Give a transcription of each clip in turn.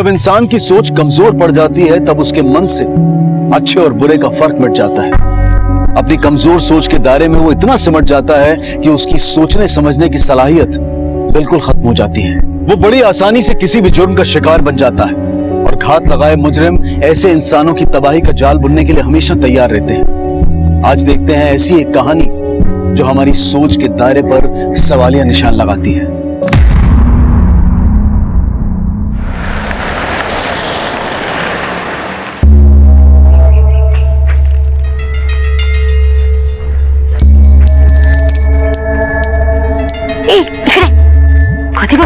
जब इंसान की सोच कमजोर पड़ जाती है तब उसके मन से अच्छे और बुरे का फर्क मिट जाता है। अपनी कमजोर सोच के दायरे में वो इतना सिमट जाता है कि उसकी सोचने समझने की सलाहियत बिल्कुल खत्म हो जाती है। वो बड़ी आसानी से किसी भी जुर्म का शिकार बन जाता है और घात लगाए मुजरिम ऐसे इंसानों की तबाही का जाल बुनने के लिए हमेशा तैयार रहते हैं। आज देखते हैं ऐसी एक कहानी जो हमारी सोच के दायरे पर सवालिया निशान लगाती है।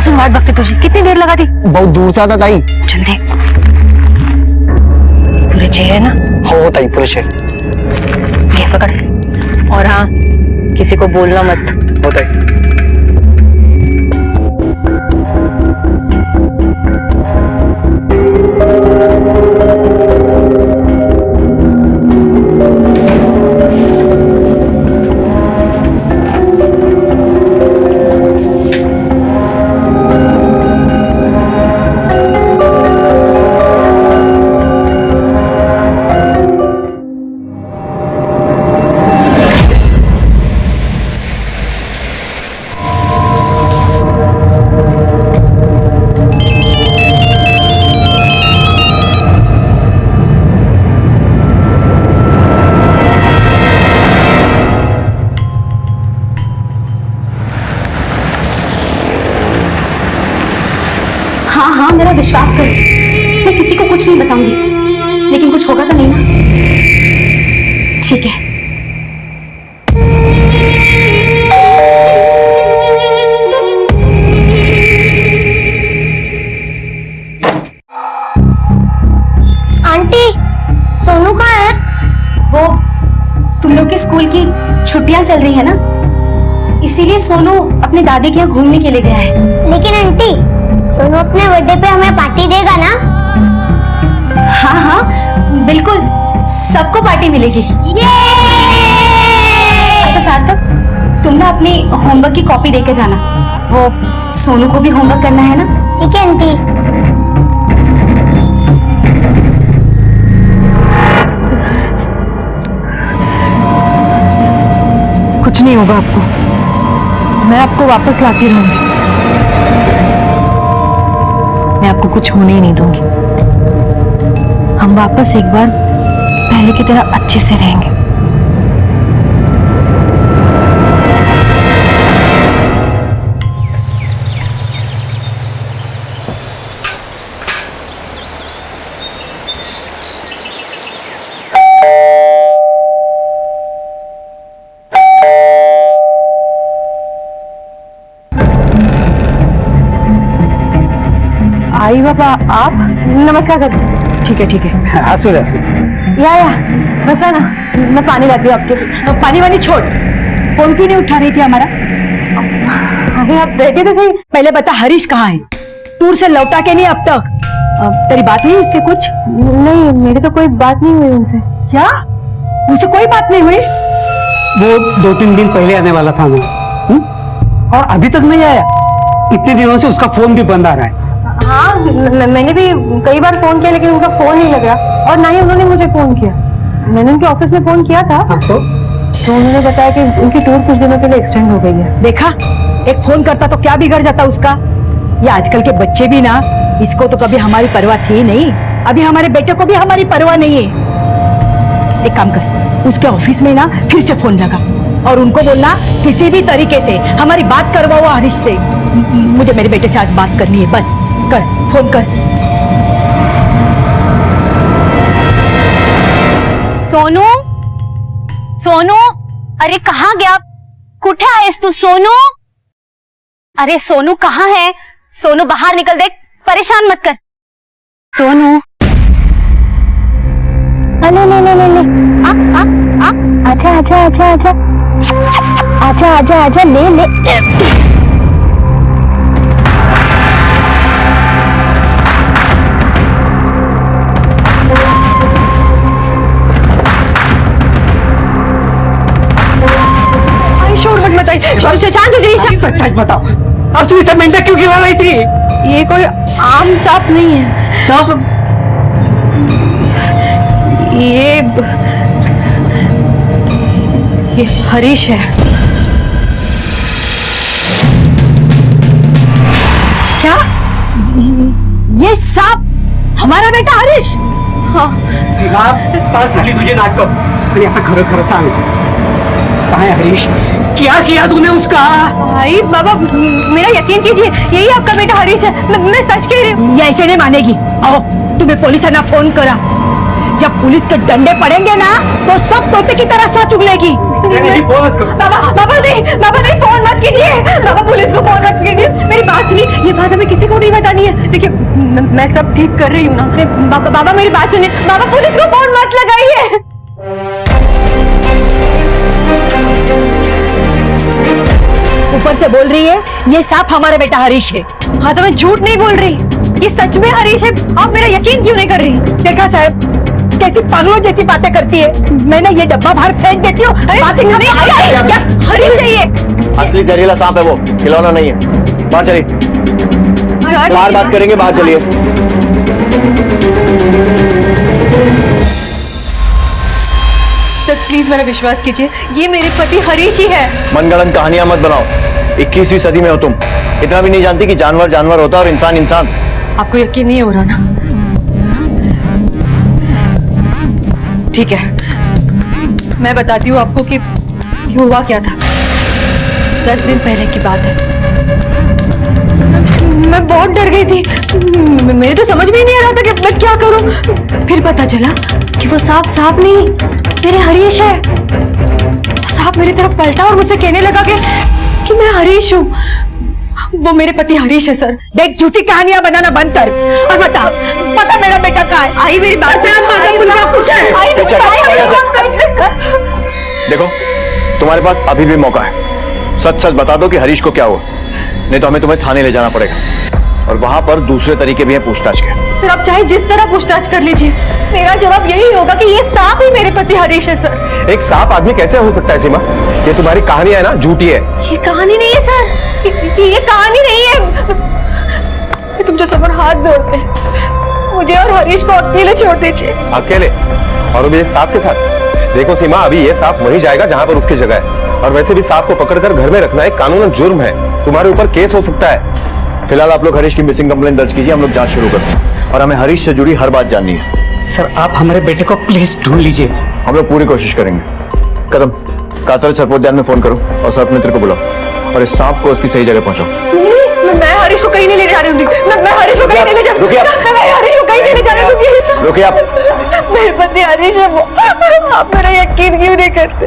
वाट बघते तुझी कितनी देर लगा दी? बहुत दूर से आता ताई। चल देख पूरे छह है ना? हो ताई पूरे छह। ये पकड़ और हाँ किसी को बोलना मत। हो ताई। हाँ हाँ मेरा विश्वास करो, मैं किसी को कुछ नहीं बताऊंगी, लेकिन कुछ होगा तो नहीं ना? ठीक है। आंटी सोनू कहाँ है? वो तुम लोग के स्कूल की छुट्टियां चल रही है ना, इसीलिए सोनू अपने दादी के यहाँ घूमने के लिए गया है। लेकिन आंटी सोनू अपने बर्थडे पे हमें पार्टी देगा ना? हाँ हाँ बिल्कुल, सबको पार्टी मिलेगी। ये! अच्छा सार्थक, तुम ना अपनी होमवर्क की कॉपी देके जाना, वो सोनू को भी होमवर्क करना है ना? ठीक है आंटी। कुछ नहीं होगा आपको, मैं आपको वापस लाती रहूंगी। मैं आपको कुछ होने ही नहीं दूंगी। हम वापस एक बार पहले की तरह अच्छे से रहेंगे। आई बाबा आप नमस्कार कर। ठीक है। आसू आसू। या बसा ना, मैं पानी लाती हूँ आपके। पानी वानी छोड़, फोन क्यों नहीं उठा रही थी हमारा? अरे आप बैठे तो सही। पहले बता हरीश कहाँ है? टूर से लौटा के नहीं अब तक? तेरी बात हुई इससे कुछ? नहीं मेरी तो कोई बात नहीं हुई उनसे। क्या मुझसे कोई बात नहीं हुई? वो 2-3 दिन पहले आने वाला था ना, और अभी तक नहीं आया। इतने दिनों से उसका फोन भी बंद आ रहा है। हाँ मैंने भी कई बार फोन किया लेकिन उनका फोन नहीं लग रहा, और ना ही उन्होंने मुझे फोन किया। मैंने उनके ऑफिस में फोन किया था आपको, तो उन्होंने बताया कि उनकी टूर कुछ दिनों के लिए एक्सटेंड हो गई है। देखा, एक फोन करता तो क्या बिगड़ जाता उसका? ये आजकल के बच्चे भी ना, इसको तो कभी हमारी परवाह थी नहीं, अभी हमारे बेटे को भी हमारी परवाह नहीं है। एक काम कर, उसके ऑफिस में ना फिर से फोन लगा और उनको बोलना किसी भी तरीके से हमारी बात करवाओ हरीश से। मुझे मेरे बेटे से आज बात करनी है, बस कर, फोन कर। सोनू, सोनू, अरे कहाँ गया? कुठे आहेस तू सोनू? अरे सोनू कहाँ है? सोनू बाहर निकल, देख, परेशान मत कर। सोनू, ले ले ले ले ले। आजा आजा आजा आजा आजा आजा आजा ले ले। सच बताओ, अब तू इसे मेंढक क्यों खिला रही थी? ये कोई आम सांप नहीं है, तब ये हरीश है। क्या ये सांप हमारा बेटा हरीश? हाँ। सीमा पास झाली तुझे नाटक, आणि आता खरं खरं सांग, काय हरीश, क्या किया तूने उसका? भाई बाबा मेरा यकीन कीजिए, यही आपका बेटा हरीश है। मैं सच कह रही हूँ। ये ऐसे नहीं मानेगी। आओ तुम्हें पुलिस ने फोन करा। जब पुलिस के डंडे पड़ेंगे ना तो सब तोते की तरह सच उगलेगी। बाबा नहीं फोन मत कीजिए। बाबा पुलिस को फोन मत कीजिए। मेरी बात सुनिए, ये बात हमें किसी को नहीं बतानी है। देखिए मैं सब ठीक कर रही हूँ ना। बाबा मेरी बात सुनिए। बाबा पुलिस को फोन मत लगाइए। ऊपर से बोल रही है ये सांप हमारा बेटा हरीश है। हाँ तो मैं झूठ नहीं बोल रही, ये सच में हरीश है। आप मेरा यकीन क्यों नहीं कर रही? देखा साहब कैसी पागलों जैसी बातें करती है। मैंने ये डब्बा बाहर फेंक देती हूँ। बातें करती है। क्या हरीश है ये? असली जहरीला सांप है वो, खिलौना नहीं है। बाहर चलिए, बाहर बात करेंगे, बाहर चलिए। सर प्लीज मेरा विश्वास कीजिए, ये मेरे पति हरीश ही है। मनगढ़ंत कहानियां मत बनाओ, 21वीं सदी में हो तुम। इतना भी नहीं जानती कि जानवर जानवर होता है और इंसान इंसान। आपको यकीन नहीं हो रहा ना? ठीक है, मैं बताती हूँ आपको कि हुआ क्या था। 10 दिन पहले की बात है। मैं बहुत डर गई थी। मेरे तो समझ में ही नहीं आ रहा था कि मैं क्या करूं। फिर पता चला कि वो सांप नहीं, मेरे हरीश है। सांप मेरी तरफ पलटा और मुझसे कहने लगा कि मैं हरीश हूँ। वो मेरे पति हरीश है सर। देख झूठी कहानियां बनाना बंद कर और बता मेरा बेटा कहाँ है? आई मेरी बात देखो तुम्हारे पास अभी भी मौका है, सच सच बता दो कि हरीश को क्या हुआ, नहीं तो हमें तुम्हें थाने ले जाना पड़ेगा और वहां पर दूसरे तरीके भी हैं पूछताछ के। सर आप चाहे जिस तरह पूछताछ कर लीजिए, मेरा जवाब यही होगा कि ये सांप ही मेरे पति हरीश है सर। एक सांप आदमी कैसे हो सकता है सीमा? ये तुम्हारी कहानी है ना, झूठी है। ये कहानी नहीं है सर, ये कहानी नहीं है। तुम जो समर हाथ जोड़ते हैं, मुझे और हरीश को अकेले छोड़ दीजिए। अकेले? और भी सांप के साथ? देखो सीमा, अभी ये सांप वहीं जाएगा जहां पर उसकी जगह है, और वैसे भी सांप को पकड़कर घर में रखना एक कानूनन जुर्म है। तुम्हारे ऊपर केस हो सकता है। फिलहाल आप लोग हरीश की मिसिंग कंप्लेंट दर्ज कीजिए, हम लोग जांच शुरू करते हैं और हमें हरीश से जुड़ी हर बात जाननी है। सर आप हमारे बेटे को प्लीज ढूंढ लीजिए। हम लोग पूरी कोशिश करेंगे। कदम, कातर सर्पोद्यान में फोन करो और सर्पमित्र को बुलाओ और इस सांप को उसकी सही जगह पहुंचाओ। मैं हरीश को कहीं नहीं ले जा रही हूँ। मैं हरीश को कहीं नहीं ले जा रही हूँ। रुकिए आप। मैं हरीश को कहीं नहीं ले जा रही हूँ। रुकिए आप। मेरे पति हरीश है वो। आप मेरा यकीन क्यों नहीं करते?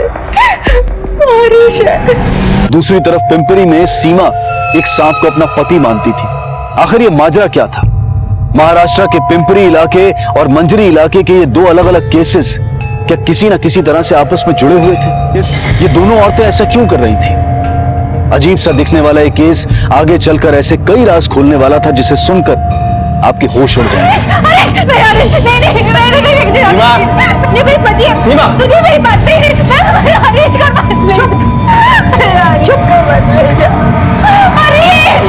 हरीश है। दूसरी तरफ पिंपरी में सीमा एक सांप को अपना पति मानती थी। आखिर ये माजरा क्या था? महाराष्ट्र के पिंपरी इलाके और मंजरी इलाके के ये दो अलग अलग केसेस क्या किसी न किसी तरह से आपस में जुड़े हुए थे? ये दोनों औरतें ऐसा क्यों कर रही थी? अजीब सा दिखने वाला ये केस आगे चलकर ऐसे कई राज खोलने वाला था जिसे सुनकर आपके होश उड़ जाएंगे। ये मेरे पति है। सुनिए मेरी बात। मैं हरीश का चुप हरीश।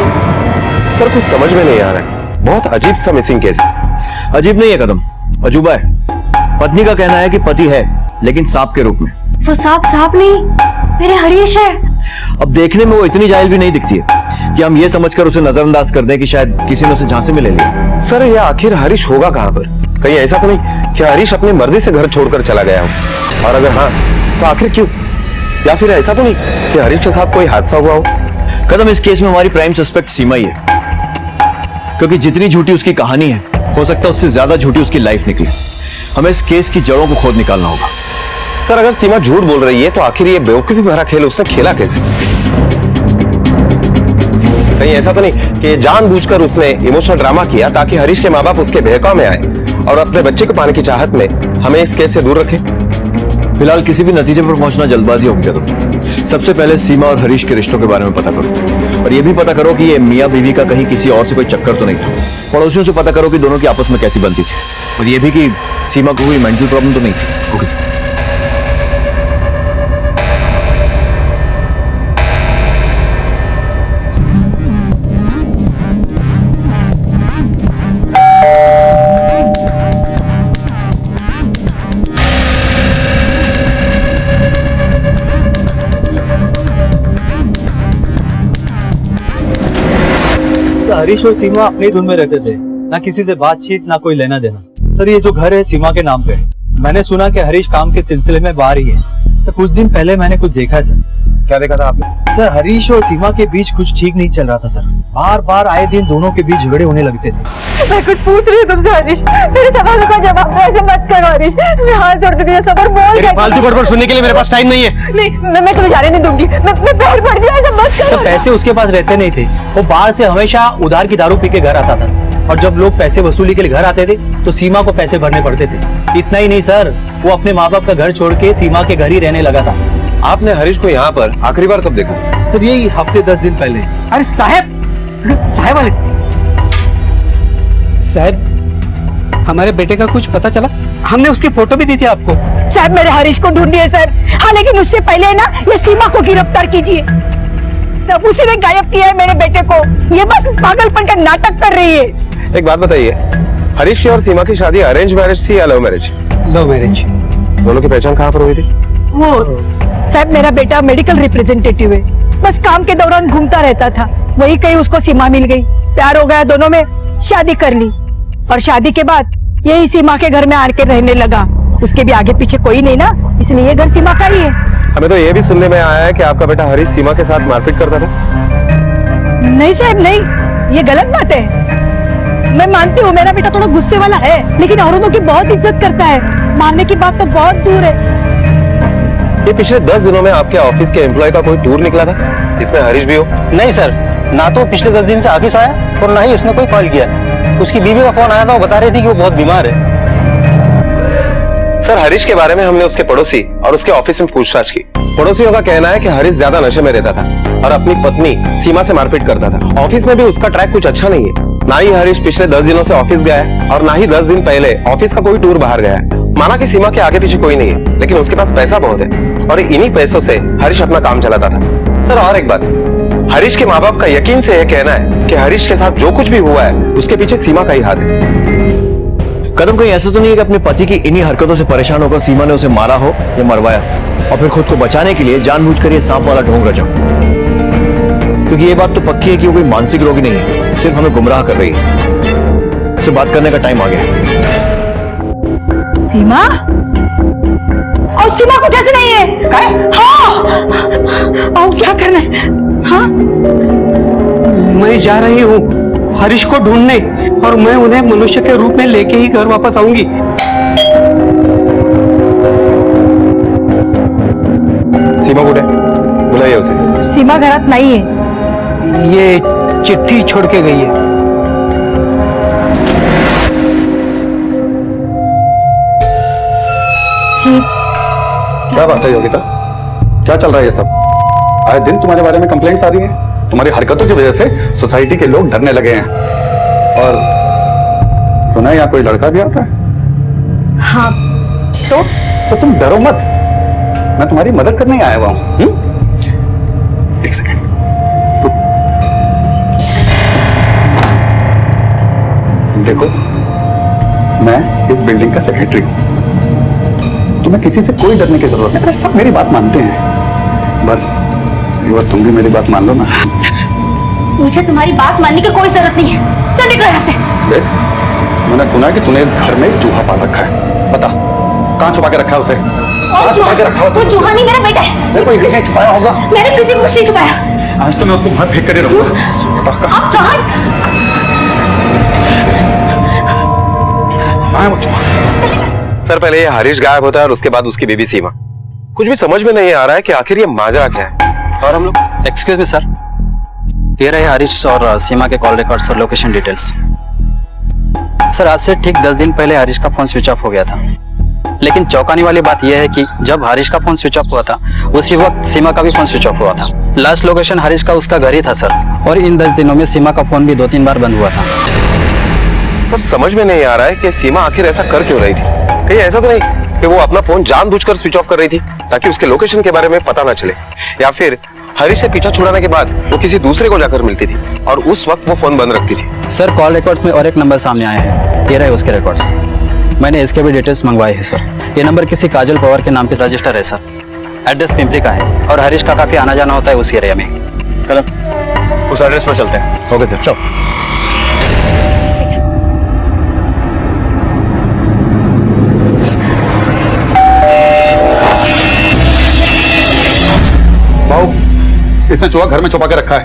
सर कुछ समझ में नहीं आ रहा है, बहुत अजीब सा मिसिंग केस है। अजीब नहीं है कदम, अजूबा है। पत्नी का कहना है कि पति है लेकिन सांप के रूप में। वो सांप नहीं, मेरे हरीश है। अब देखने में वो इतनी जाहिल भी नहीं दिखती है कि हम ये समझकर उसे नजरअंदाज कर दें कि शायद किसी ने उसे झांसे में ले लिया। सर ये आखिर हरीश होगा कहाँ पर? कहीं ऐसा तो नहीं कि हरीश अपनी मर्जी से घर छोड़कर चला गया हो? और अगर हाँ तो आखिर क्यों? या फिर ऐसा तो नहीं कि हरीश के साथ कोई हादसा हुआ हो? कदम, इस केस में हमारी प्राइम सस्पेक्ट सीमा ही है, क्योंकि जितनी झूठी उसकी कहानी है हो सकता है उससे ज्यादा झूठी उसकी लाइफ निकली। हमें इस केस की जड़ों को खोद निकालना होगा। सर अगर सीमा झूठ बोल रही है तो आखिर ये बेवकूफी भरा खेल उसने खेला कैसे? कहीं ऐसा तो नहीं कि जानबूझकर उसने इमोशनल ड्रामा किया ताकि हरीश के माँ बाप उसके बहकाव में आए और अपने बच्चे को पाने की चाहत में हमें इस केस से दूर रखे? फिलहाल किसी भी नतीजे पर पहुंचना जल्दबाजी होगी कदम। सबसे पहले सीमा और हरीश के रिश्तों के बारे में पता करो और यह भी पता करो कि ये मियाँ बीवी का कहीं किसी और से कोई चक्कर तो नहीं था। पड़ोसियों से पता करो कि दोनों की आपस में कैसी बनती थी और यह भी कि सीमा को कोई मेंटल प्रॉब्लम तो नहीं थी। Okay sir. हरीश और सीमा अपनी धुन में रहते थे, ना किसी से बातचीत ना कोई लेना देना। सर ये जो घर है सीमा के नाम पे है। मैंने सुना कि हरीश काम के सिलसिले में बाहर ही है। सर कुछ दिन पहले मैंने कुछ देखा है सर। क्या देखा था आपने? सर हरीश और सीमा के बीच कुछ ठीक नहीं चल रहा था सर। बार बार आए दिन दोनों के बीच झगड़े होने लगते थे। मैं कुछ पूछ रही हूँ तुमसे हरीश, मेरे सवालों का जवाब दो, ऐसे मत करो हरीश। मैं हाथ जोड़ती हूँ, सबर बोल क्या? फालतू बड़बड़ सुनने के लिए मेरे पास टाइम नहीं है। नहीं मैं तुम्हें जाने नहीं दूंगी। मैं पैर पड़ गया, ऐसे मत करो। तो पैसे उसके पास रहते नहीं थे, वो बाहर से हमेशा उधार की दारू पी के घर आता था। और जब लोग पैसे वसूली के लिए घर आते थे तो सीमा को पैसे भरने पड़ते थे। इतना ही नहीं सर, वो अपने माँ बाप का घर छोड़ के सीमा के घर ही रहने लगा था। आपने हरीश को यहाँ पर आखिरी बार कब देखा? सर यही हफ्ते 10 दिन पहले। अरे साहब वाले साहब, हमारे बेटे का कुछ पता चला? हमने उसकी फोटो भी दी थी आपको। साहब मेरे हरीश को ढूंढिए साहब। हाँ लेकिन उससे पहले ना ये सीमा को गिरफ्तार कीजिए। सब उसी ने गायब किया है मेरे बेटे को। ये बस पागलपन का नाटक कर रही है। एक बात बताइए, हरीश की और सीमा की शादी अरेंज मैरिज थी या लव मैरिज? Love marriage. दोनों की पहचान कहाँ पर हुई थी? वो साहब मेरा बेटा मेडिकल रिप्रेजेंटेटिव है, बस काम के दौरान घूमता रहता था, वही कहीं उसको सीमा मिल गई, प्यार हो गया, दोनों में शादी कर ली। और शादी के बाद यही सीमा के घर में आके रहने लगा। उसके भी आगे पीछे कोई नहीं ना, इसलिए ये घर सीमा का ही है। हमें तो ये भी सुनने में आया है कि आपका बेटा हरीश सीमा के साथ मारपीट करता था। नहीं साहब नहीं, ये गलत बात है। मैं मानती हूँ मेरा बेटा थोड़ा गुस्से वाला है, लेकिन औरतों की बहुत इज्जत करता है। मारने की बात तो बहुत दूर है। ये पिछले 10 दिनों में आपके ऑफिस के एम्प्लॉय का कोई टूर निकला था जिसमें हरीश भी हो? नहीं सर, ना तो पिछले 10 दिन से ऑफिस आया और ना ही उसने कोई कॉल किया। उसकी बीवी का फोन आया था, वो बता रही थी कि वो बहुत बीमार है। सर हरीश के बारे में हमने उसके पड़ोसी और उसके ऑफिस में पूछताछ की। पड़ोसियों का कहना है कि हरीश ज्यादा नशे में रहता था और अपनी पत्नी सीमा से मारपीट करता था। ऑफिस में भी उसका ट्रैक कुछ अच्छा नहीं है। ना ही हरीश पिछले 10 दिनों से ऑफिस गया है और ना ही 10 दिन पहले ऑफिस का कोई टूर बाहर गया है। माना कि सीमा के आगे पीछे कोई नहीं है, लेकिन उसके पास पैसा बहुत है और इन्हीं पैसों से हरीश अपना काम चलाता था। सर और एक बात, हरीश के माँ बाप का यकीन से यह कहना है कि हरीश के साथ जो कुछ भी हुआ है उसके पीछे सीमा का ही हाथ है। कदम कहीं ऐसा तो नहीं है कि अपने पति की इन्हीं हरकतों से परेशान होकर सीमा ने उसे मारा हो या मरवाया और फिर खुद को बचाने के लिए जानबूझकर ये सांप वाला ढोंग रचा? क्योंकि ये बात तो पक्की है कि वो कोई मानसिक रोगी नहीं है, सिर्फ हमें गुमराह कर रही है। इससे बात करने का टाइम आ गया। सीमा? और सीमा को कैसे नहीं है? हाँ, और क्या करना है? हाँ? मैं जा रही हूँ हरीश को ढूंढने, और मैं उन्हें मनुष्य के रूप में लेके ही घर वापस आऊंगी। सीमा कुठे? बुलाइए उसे। सीमा घरात नहीं है। ये चिट्ठी छोड़ के गई है। जी क्या बात है योगिता, क्या चल रहा है ये सब? आए दिन तुम्हारे बारे में कंप्लेंट्स आ रही हैं। तुम्हारी हरकतों की वजह से सोसाइटी के लोग डरने लगे हैं। और सुना है यहाँ कोई लड़का भी आता है? हाँ। तो तुम डरो मत, मैं तुम्हारी मदद करने ही आया हुआ हूँ। एक सेकंड। देखो, मैं इस बिल्डिंग का सेक्रेटरी हूँ। तुम्हें किसी से कोई डरने की जरूरत नहीं, सब मेरी बात मानते हैं। बस एक बार तुम भी मेरी बात मान लो ना। मुझे तुम्हारी बात मानने की कोई जरूरत नहीं है, चल निकलो यहाँ से। देख, मैंने सुना कि तूने इस घर में एक चूहा पाल रखा है। बता, कहाँ छुपा के रखा है उसे? कहाँ छुपा के रखा वो चूहा नहीं, मेरा बेटा है। देखो, ये कहीं छुपाया होगा। मैंने किसी को कुछ नहीं छुपाया। आज तो मैं उसको बाहर फेंक कर ही रहूंगा। बता कहाँ? आप कहाँ? कहाँ है वो चूहा? सर पहले ये हरीश गायब होता है और उसके बाद उसकी बीबी सीमा। कुछ भी समझ में नहीं आ रहा है कि आखिर ये माजरा क्या है। और हम लोग एक्सक्यूज मी सर, ये रहे हरीश और सीमा के कॉल रिकॉर्ड्स और लोकेशन डिटेल्स। सर आज से ठीक 10 दिन पहले हरीश का फोन स्विच ऑफ हो गया था, लेकिन चौंकाने वाली बात यह है कि जब हरीश का फोन स्विच ऑफ हुआ था उसी वक्त सीमा का भी फोन स्विच ऑफ हुआ था। लास्ट लोकेशन हरीश का उसका घर ही था सर, और इन 10 दिनों में सीमा का फोन भी 2-3 बार बंद हुआ था। बस समझ में नहीं आ रहा है कि सीमा आखिर ऐसा कर क्यों रही थी। कहीं ऐसा तो नहीं कि वो अपना फोन जानबूझकर स्विच ऑफ कर रही थी ताकि उसके लोकेशन के बारे में पता ना चले, या फिर हरीश से पीछा छुड़ाने के बाद वो किसी दूसरे को जाकर मिलती थी और उस वक्त वो फोन बंद रखती थी। सर कॉल रिकॉर्ड्स में और एक नंबर सामने आए हैं, ये रहे उसके रिकॉर्ड्स। मैंने इसके भी डिटेल्स मंगवाए हैं सर। ये नंबर किसी काजल पवार के नाम पे रजिस्टर है सर। एड्रेस पिंपरी का है और हरीश का काफी आना जाना होता है उस एरिया में। उस एड्रेस पर चलते हैं। ओके सर, चलो। चूहा घर में छुपा के रखा है,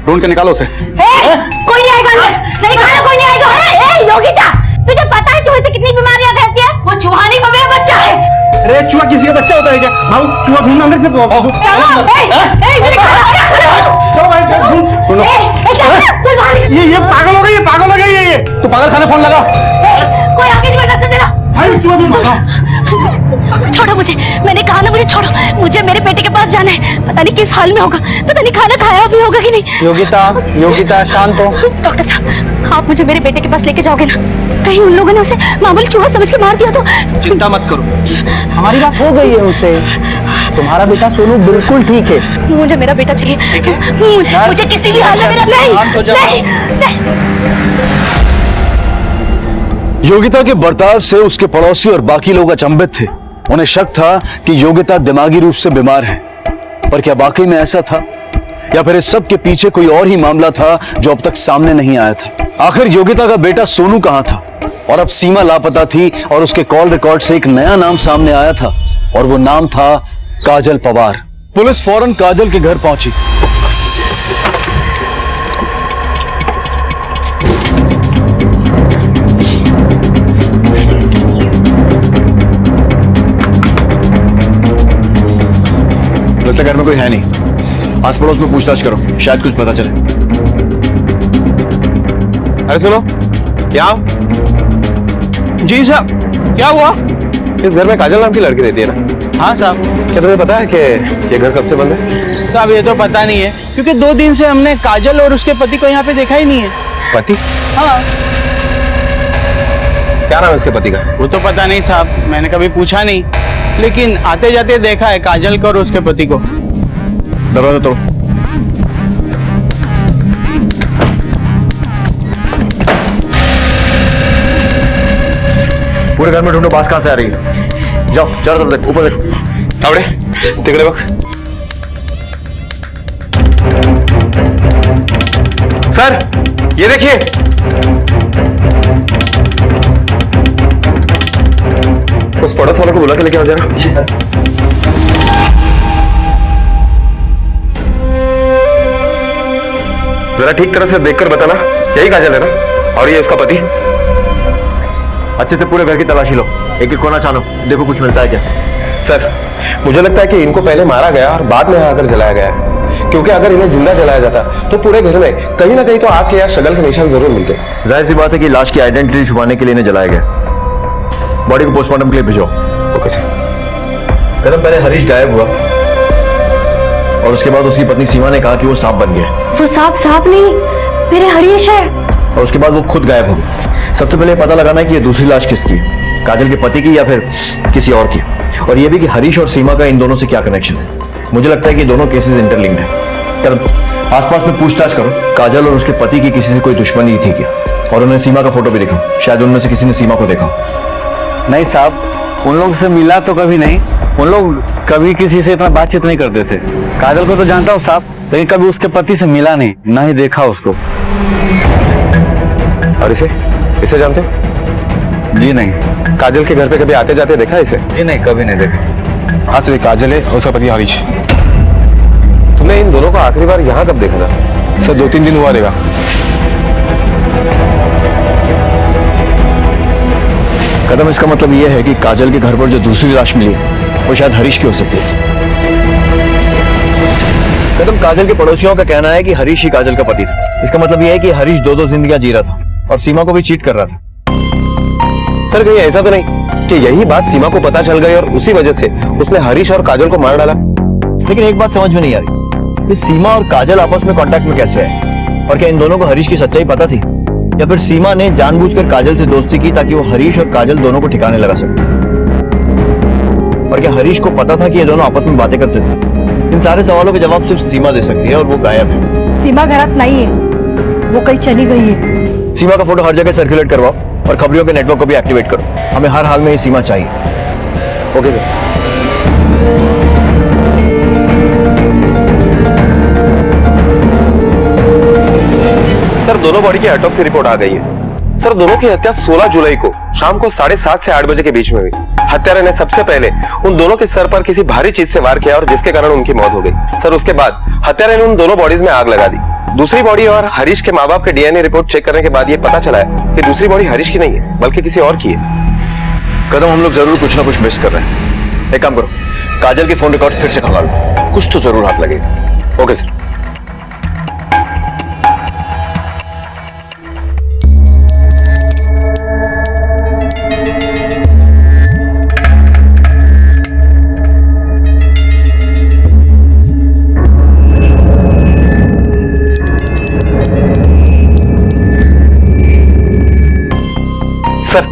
ढूंढ के निकालो उसे। कोई नहीं आएगा अंदर, नहीं खाना कोई नहीं आएगा। अरे योगिता, तुझे पता है चूहे से कितनी बीमारियां फैलती है? वो चूहा नहीं, वो मेरा बच्चा है। अरे चूहा किसी का बच्चा होता है क्या? भाऊ चूहा ढूंढना अंदर से चलो भाई, चल बाहर। ये पागल हो गई, ये पागल हो गई ये। तू पागल खाने फोन लगा। कोई आगे नहीं बढ़ना, समझ लो। भाई चूहा भी मारा। छोड़ो मुझे, मैंने कहा ना मुझे छोड़ो, मुझे मेरे बेटे के पास जाना है। पता नहीं किस हाल में होगा, पता नहीं खाना खाया भी होगा कि नहीं। योगिता शांत हो। डॉक्टर साहब, आप मुझे मेरे बेटे के पास लेके जाओगे ना? कहीं उन लोगों ने उसे मामूली चूहा समझ के मार दिया तो? चिंता मत करो, हमारी बात हो गई है उससे। तुम्हारा बेटा सोनू बिल्कुल ठीक है। मुझे मेरा बेटा चाहिए, मुझे किसी भी हाल में मेरा नहीं। योगिता के बर्ताव से उसके पड़ोसी और बाकी लोग अचंभित थे। उन्हें शक था कि योगिता दिमागी रूप से बीमार है, पर क्या वाकई में ऐसा था, या फिर इस सब के पीछे कोई और ही मामला था जो अब तक सामने नहीं आया था? आखिर योगिता का बेटा सोनू कहां था? और अब सीमा लापता थी और उसके कॉल रिकॉर्ड से एक नया नाम सामने आया था, और वो नाम था काजल पवार। पुलिस फौरन काजल के घर पहुंची। लगता घर में कोई है नहीं, आस पड़ोस में पूछताछ करो, शायद कुछ पता चले। अरे सुनो, क्या? जी साहब, क्या हुआ? इस घर में काजल नाम की लड़की रहती है ना? हाँ साहब। क्या तुम्हें पता है कि ये घर कब से बंद है? साहब ये तो पता नहीं है, क्योंकि 2 दिन से हमने काजल और उसके पति को यहाँ पे देखा ही नहीं है। पति? हाँ। क्या नाम है उसके पति का? वो तो पता नहीं साहब, मैंने कभी पूछा नहीं, लेकिन आते जाते देखा है काजल को और उसके पति को। दरवाजा तोड़ो। पूरे घर में ढूंढो, बात कहां से आ रही है। जाओ चारों तरफ देखो, ऊपर देखो, आवड़े तिगड़े बक। सर ये देखिए, उस पड़ोस वालों को बुला के लेके आओ जरा। जी सर। जरा ठीक तरह से देखकर बताना, यही काजल है ना? और ये इसका पति? अच्छे से पूरे घर की तलाशी लो, एक एक कोना छानो, देखो कुछ मिलता है क्या। सर मुझे लगता है कि इनको पहले मारा गया और बाद में आकर जलाया गया है, क्योंकि अगर इन्हें जिंदा जलाया जाता तो पूरे घर में कहीं ना कहीं तो आग के या शगल के निशान जरूर मिलते। जाहिर सी बात है कि लाश की आइडेंटिटी छुपाने के लिए इन्हें जलाया गया। बॉडी को पोस्टमार्टम के लिए भेजो। Okay sir. कदम पहले हरीश गायब हुआ और उसके बाद उसकी पत्नी सीमा ने कहा कि वो सांप बन गया। वो सांप नहीं, मेरे हरीश है। और उसके बाद वो खुद गायब हो गई। सबसे पहले पता लगाना है कि ये दूसरी लाश किसकी है, काजल के पति की या फिर किसी और की, और ये भी कि हरीश और सीमा का इन दोनों से क्या कनेक्शन है। मुझे लगता है कि दोनों केसेस इंटरलिंक्ड हैं। आसपास में पूछताछ करो, काजल और उसके पति की किसी से कोई दुश्मनी थी क्या, और उन्हें सीमा का फोटो भी दिखाओ, शायद उनमें से किसी ने सीमा को देखा। नहीं साहब, उन लोग से मिला तो कभी नहीं, उन लोग कभी किसी से इतना बातचीत नहीं करते थे। काजल को तो जानता हूँ साहब, लेकिन कभी उसके पति से मिला नहीं, ना ही देखा उसको। और इसे जानते? जी नहीं। काजल के घर पे कभी आते जाते देखा इसे? जी नहीं, कभी नहीं देखा। हाँ सर, काजल है और उसका पति हरीश। तुमने इन दोनों को आखिरी बार यहाँ कब देखा था? सर 2-3 दिन हुआ रहेगा। कदम इसका मतलब यह है कि काजल के घर पर जो दूसरी लाश मिली वो शायद हरीश की हो सकती है। कदम, काजल के पड़ोसियों का कहना है कि हरीश ही काजल का पति था। इसका मतलब यह है कि हरीश 2 जिंदगियां जी रहा था और सीमा को भी चीट कर रहा था। सर कहीं ऐसा तो नहीं कि यही बात सीमा को पता चल गई और उसी वजह से उसने हरीश और काजल को मार डाला? लेकिन एक बात समझ में नहीं आ रही, कि सीमा और काजल आपस में कांटेक्ट में कैसे है, और क्या इन दोनों को हरीश की सच्चाई पता थी, या फिर सीमा ने जानबूझकर काजल से दोस्ती की ताकि वो हरीश और काजल दोनों को ठिकाने लगा सके, और क्या हरीश को पता था कि ये दोनों आपस में बातें करते थे? इन सारे सवालों के जवाब सिर्फ सीमा दे सकती है, और वो गायब है। सीमा घरात नहीं है, वो कहीं चली गई है। सीमा का फोटो हर जगह सर्कुलेट करवाओ और खबरियों के नेटवर्क को भी एक्टिवेट करो। हमें हर हाल में ये सीमा चाहिए। Okay sir. सर दोनों बॉडी की ऑटोप्सी रिपोर्ट आ गई है। सर दोनों की हत्या 16 जुलाई को शाम को 7:30 से 8 बजे के बीच में हुई। हत्यारे ने सबसे पहले उन दोनों के सर पर किसी भारी चीज से वार किया और जिसके कारण उनकी मौत हो गई। सर उसके बाद हत्यारे ने उन दोनों बॉडीज में आग लगा दी। दूसरी बॉडी और हरीश के माँ बाप के डीएनए रिपोर्ट चेक करने के बाद ये पता चला है कि दूसरी बॉडी हरीश की नहीं है बल्कि किसी और की है। कदम, हम लोग जरूर कुछ ना कुछ मिस कर रहे हैं। एक काम करो, काजल की फोन रिकॉर्ड फिर से खंगालो, कुछ तो जरूर हाथ लगेगा। Okay sir. सर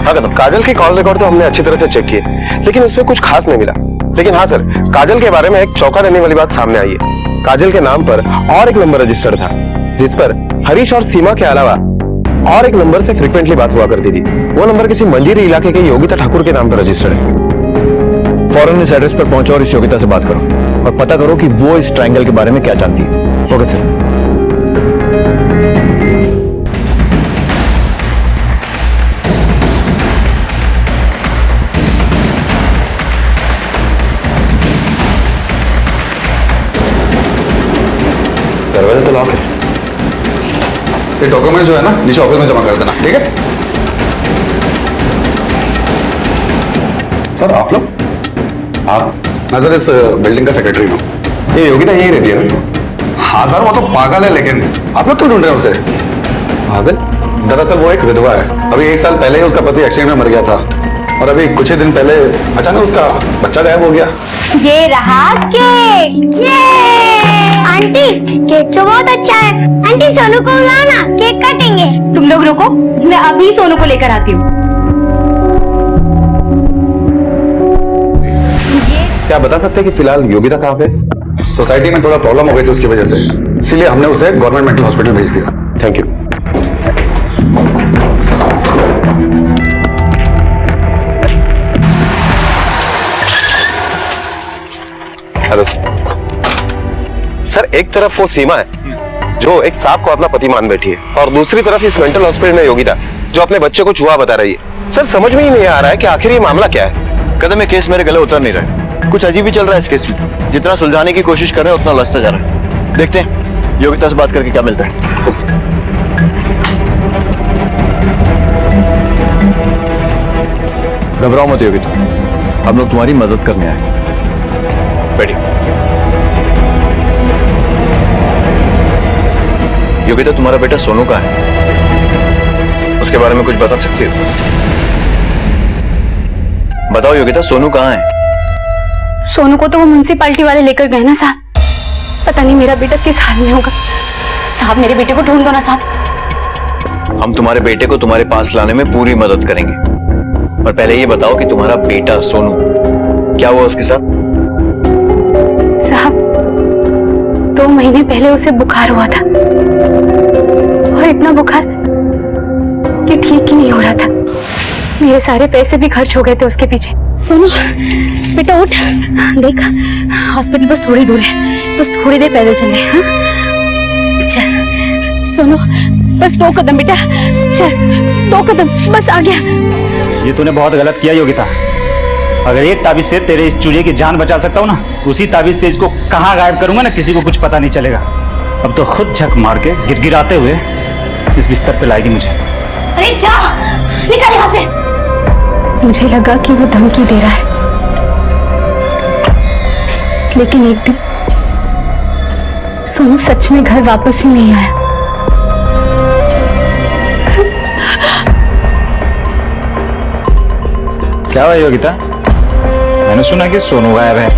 हाँ कदम, काजल की कॉल रिकॉर्ड तो हमने अच्छी तरह से चेक किए लेकिन उसमें कुछ खास नहीं मिला। लेकिन हाँ सर, काजल के बारे में एक चौंका देने वाली बात सामने आई है। काजल के नाम पर और एक नंबर रजिस्टर्ड था जिस पर हरीश और सीमा के अलावा और एक नंबर से फ्रिक्वेंटली बात हुआ करती थी। वो नंबर किसी मंजीरी इलाके के योगिता ठाकुर के नाम पर रजिस्टर्ड है। फौरन इस एड्रेस पर पहुंचो और इस योगिता से बात करो और पता करो कि वो इस ट्रायंगल के बारे में क्या जानती है। Okay sir. दरवाजा तो लॉक है। ये डॉक्यूमेंट जो है ना नीचे ऑफिस में जमा कर देना, ठीक है? सर आप लोग? मैं सर इस बिल्डिंग का सेक्रेटरी हूँ। ये योगिता यही रहती है ना? हाँ सर, वो तो पागल है, लेकिन आप लोग क्यों ढूंढ रहे हैं उसे? पागल? दरअसल वो एक विधवा है। अभी 1 साल पहले ही उसका पति एक्सीडेंट में मर गया था और अभी कुछ ही दिन पहले अचानक उसका बच्चा गायब हो गया। ये रहा केक। आंटी केक तो बहुत अच्छा है। आंटी सोनू को बुलाना, केक काटेंगे। तुम लोग रुको, मैं अभी सोनू को लेकर आती हूँ। क्या बता सकते हैं कि फिलहाल योगिता कहाँ पे? सोसाइटी में थोड़ा प्रॉब्लम हो गई थी उसकी वजह से, इसीलिए हमने उसे गवर्नमेंट मेंटल हॉस्पिटल भेज दिया। Thank you. हेलो सर, एक तरफ वो सीमा है जो एक सांप को अपना पति मान बैठी है और दूसरी तरफ इस मेंटल हॉस्पिटल में योगिता जो अपने बच्चे को चूहा बता रही है। सर समझ में ही नहीं आ रहा है कि आखिर ये मामला क्या है। कदम, ये केस मेरे गले उतर नहीं रहा है। कुछ अजीब ही चल रहा है इस केस में। जितना सुलझाने की कोशिश कर रहे हैं उतना लसता जा रहा है। देखते हैं योगिता से बात करके क्या मिलता है। घबराओ मत योगिता, हम लोग तुम्हारी मदद करने आए। बैठिए। योगिता, तुम्हारा बेटा सोनू का है, उसके बारे में कुछ बता सकती हो? बताओ योगिता, सोनू कहाँ है? सोनू को तो वो म्युनिसिपैलिटी वाले लेकर गए ना साहब। पता नहीं मेरा बेटा किस हाल में होगा। साहब मेरे बेटे को ढूंढ दो ना साहब। हम तुम्हारे बेटे को तुम्हारे पास लाने में पूरी मदद करेंगे, पर पहले ये बताओ कि तुम्हारा बेटा सोनू क्या हुआ उसके साथ? साहब 2 महीने पहले उसे बुखार हुआ था और इतना बुखार कि ठीक ही नहीं हो रहा था। मेरे सारे पैसे भी खर्च हो गए थे उसके पीछे। सोनू बेटा उठ, देख हॉस्पिटल बस थोड़ी दूर है, बस थोड़ी देर पैदल चल रहे। हाँ चल सोनू, बस 2 कदम बेटा, चल 2 कदम, बस आ गया। ये तूने बहुत गलत किया योगिता। अगर एक ताबीज से तेरे इस चूजे की जान बचा सकता हूँ ना, उसी ताबीज से इसको कहाँ गायब करूंगा ना, किसी को कुछ पता नहीं चलेगा। अब तो खुद झक मार के गिड़गिड़ाते हुए इस बिस्तर पे लाएगी मुझे। अरे जा, निकल यहाँ से। मुझे लगा कि वो धमकी दे रहा है, लेकिन एक दिन सोनू सच में घर वापस ही नहीं आया। क्या हुआ योगिता? मैंने सुना कि सोनू गायब है।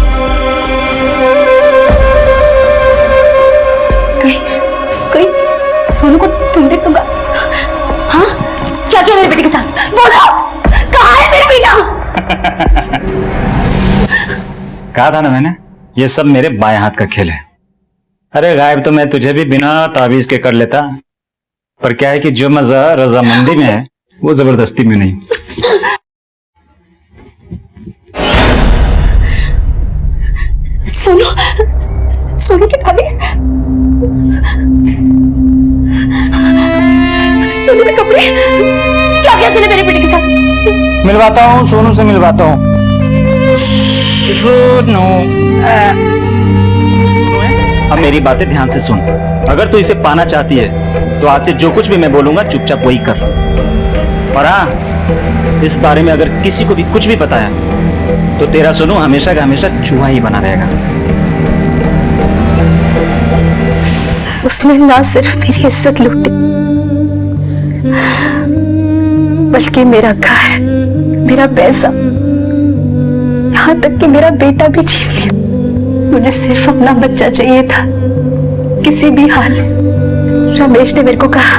कहीं सोनू को तुम देख तुम? हाँ क्या किया मेरे बेटे के साथ? बोलो, कहाँ है मेरा बेटा? कहा था ना मैंने, ये सब मेरे बाएं हाथ का खेल है। अरे गायब तो मैं तुझे भी बिना ताबीज के कर लेता, पर क्या है कि जो मजा रजामंदी में है वो जबरदस्ती में नहीं। सोनू, सोनू की ताबीज, सोनू की कपड़े? क्या किया तूने मेरे बेटे के साथ? मिलवाता हूँ, सोनू से मिलवाता हूँ। सोनू, अब मेरी बातें ध्यान से सुन। अगर तू इसे पाना चाहती है तो आज से जो कुछ भी मैं बोलूंगा चुपचाप वही कर। और हाँ, इस बारे में अगर किसी को भी कुछ भी पता है तो तेरा सोनू हमेशा का हमेशा चूहा ही बना रहेगा। उसने ना सिर्फ मेरी इज्जत लूटी बल्कि मेरा घर, मेरा पैसा, यहाँ तक कि मेरा बेटा भी छीन लिया। मुझे सिर्फ अपना बच्चा चाहिए था। किसी भी हाल रमेश ने मेरे को कहा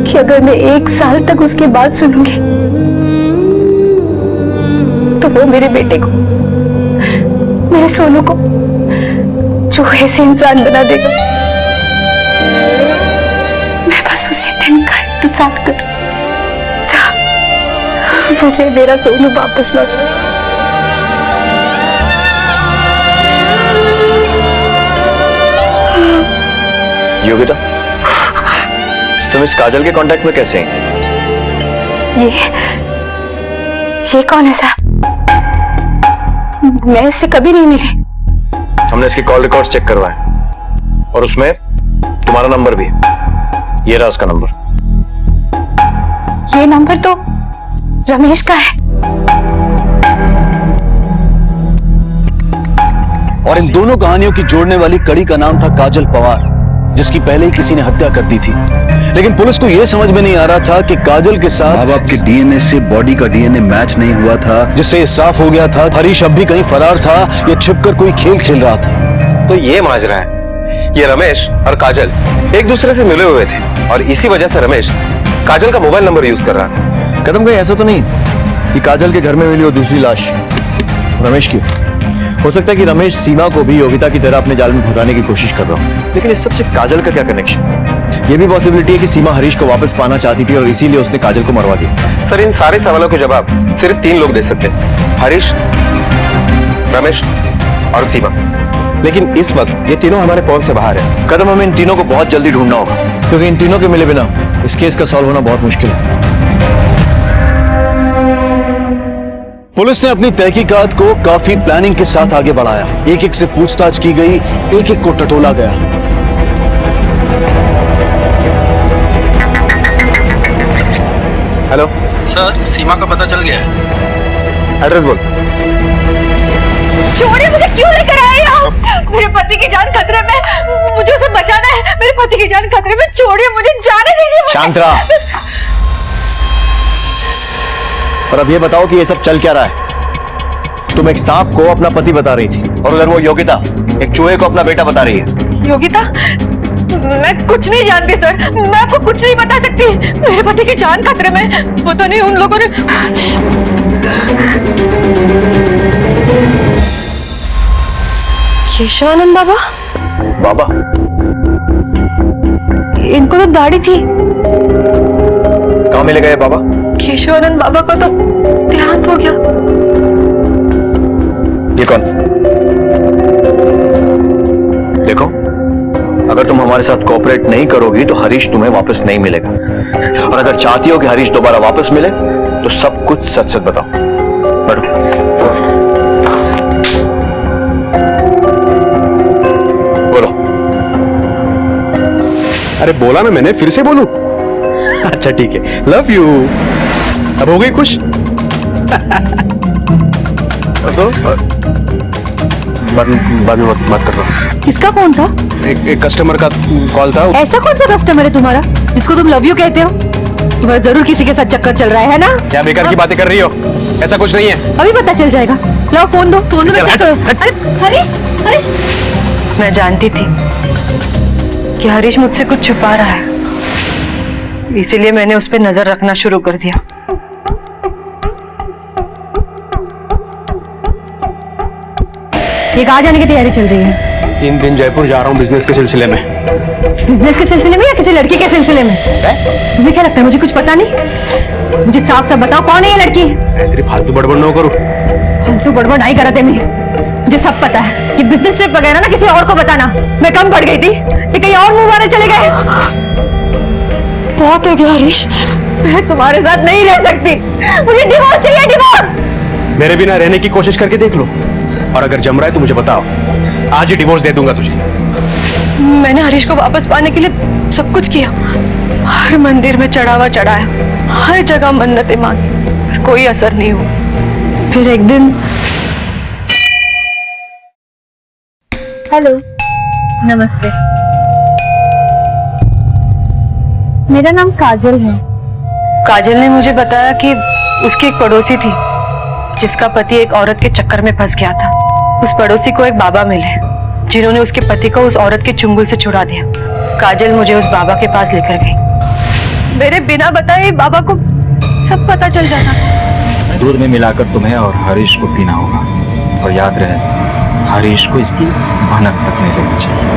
कि अगर मैं 1 साल तक उसकी बात सुनूंगी तो वो मेरे बेटे को, मेरे सोनू को चूहे से इंसान बना देगा। मैं बस उसी दिन का इंतजार कर। मुझे मेरा सोनू वापस लौटा। योगिता, तुम इस काजल के कांटेक्ट में कैसे हैं? ये कौन है साहब? मैं इससे कभी नहीं मिली। हमने इसके कॉल रिकॉर्ड्स चेक करवाए और उसमें तुम्हारा नंबर भी। ये रहा उसका नंबर। ये नंबर तो रमेश का है। और इन दोनों कहानियों की जोड़ने वाली कड़ी का नाम था काजल पवार, जिसकी पहले ही किसी ने हत्या कर दी थी। लेकिन पुलिस को यह समझ में नहीं आ रहा था कि काजल के साथ माँ बाप के डीएनए से बॉडी का डीएनए मैच नहीं हुआ था, जिससे ये साफ हो गया था हरीश अब भी कहीं फरार था या छिपकर कोई खेल खेल रहा था। तो ये माजरा है, ये रमेश और काजल एक दूसरे से मिले हुए थे और इसी वजह से रमेश काजल का मोबाइल नंबर यूज कर रहा था। कदम कहीं ऐसा तो नहीं कि काजल के घर में मिली वो दूसरी लाश रमेश की? हो सकता है कि रमेश सीमा को भी योगिता की तरह अपने जाल में फंसाने की कोशिश कर रहा हो, लेकिन इस सबसे काजल का क्या कनेक्शन? ये भी पॉसिबिलिटी है कि सीमा हरीश को वापस पाना चाहती थी और इसीलिए उसने काजल को मरवा दिया। सर, इन सारे सवालों के जवाब सिर्फ 3 लोग दे सकते हैं, हरीश, रमेश और सीमा। लेकिन इस वक्त ये तीनों हमारे पहुंच से बाहर है। कदम, हमें इन तीनों को बहुत जल्दी ढूंढना होगा, क्योंकि इन तीनों के मिले बिना इस केस का सॉल्व होना बहुत मुश्किल है। पुलिस ने अपनी तहकीकात को काफी प्लानिंग के साथ आगे बढ़ाया। एक एक से पूछताछ की गई, एक एक को टटोला गया। हेलो सर, सीमा का पता चल गया है। एड्रेस बोल। छोड़िए, मुझे क्यों लेकर आए आप? मेरे पति की जान खतरे में, मुझे उसे बचाना है। मेरे पति की जान खतरे में, छोड़िए मुझे, जाने दीजिए। शांत रहा। और अब ये बताओ कि ये सब चल क्या रहा है? तुम एक सांप को अपना पति बता रही थी और उधर वो योगिता एक चूहे को अपना बेटा बता रही है। योगिता, मैं कुछ नहीं जानती सर, मैं आपको कुछ नहीं बता सकती। मेरे पति की जान खतरे में, पता नहीं उन लोगों ने। केशवानंद बाबा? बाबा? इनको तो दाढ़ी थी। कहाँ मिलेगा ये बाबा? केशवानंद बाबा को तो देहांत हो गया। ये कौन? देखो, अगर तुम हमारे साथ कोऑपरेट नहीं करोगी तो हरीश तुम्हें वापस नहीं मिलेगा, और अगर चाहती हो कि हरीश दोबारा वापस मिले तो सब कुछ सच सच बताओ। बढ़ो। बोलो। अरे बोला ना मैंने, फिर से बोलूं? अच्छा ठीक है, लव यू। अब हो गई खुश? बाद में बात करता हूँ। किसका फोन था? एक कस्टमर का कॉल था। ऐसा कौन सा कस्टमर है तुम्हारा जिसको तुम लव यू कहते हो? तुम्हारा जरूर किसी के साथ चक्कर चल रहा है ना? क्या बेकार की बातें कर रही हो? ऐसा कुछ नहीं है। अभी पता चल जाएगा। लो फोन दो। फोन में क्या करो? अरे हरीश, हरीश, मैं जानती थी कि हरीश मुझसे कुछ छुपा रहा है, इसीलिए मैंने उस पर नजर रखना शुरू कर दिया। ये कहाँ जाने की तैयारी चल रही है? 3 दिन जयपुर जा रहा हूँ बिजनेस के सिलसिले में। बिजनेस के सिलसिले में या किसी लड़की के सिलसिले में? तुम्हें क्या लगता है मुझे कुछ पता नहीं? मुझे साफ साफ बताओ, कौन है ये लड़की? तेरी फालतू बड़बड़ न करो। फालतू बड़बड़ नहीं करा थे मुझे सब पता है। ये बिजनेस ट्रिप वगैरह ना किसी और को बताना। मैं कम पड़ गई थी, ये कहीं और मुंह मारने चले गए। बहुत हो गया हरीश, मैं तुम्हारे साथ नहीं रह सकती, मुझे डिवोर्स चाहिए, डिवोर्स। मेरे बिना रहने की कोशिश करके देख लो, और अगर जम रहा है तो मुझे बताओ, आज ही डिवोर्स दे दूंगा तुझे। मैंने हरीश को वापस पाने के लिए सब कुछ किया, हर मंदिर में चढ़ावा चढ़ाया, हर जगह मन्नतें मांगी, पर कोई असर नहीं हुआ। फिर एक दिन हेलो, नमस्ते, मेरा नाम काजल है। काजल ने मुझे बताया कि उसकी एक पड़ोसी थी जिसका पति एक औरत के चक्कर में फंस गया था। उस पड़ोसी को एक बाबा मिले जिन्होंने उसके पति को उस औरत के चुंगल से छुड़ा दिया। काजल मुझे उस बाबा के पास लेकर गई। मेरे बिना बताए बाबा को सब पता चल जाता। दूध में मिलाकर तुम्हें और हरीश को पीना होगा, और याद रहे हरीश को इसकी भनक तक नहीं लगनी चाहिए।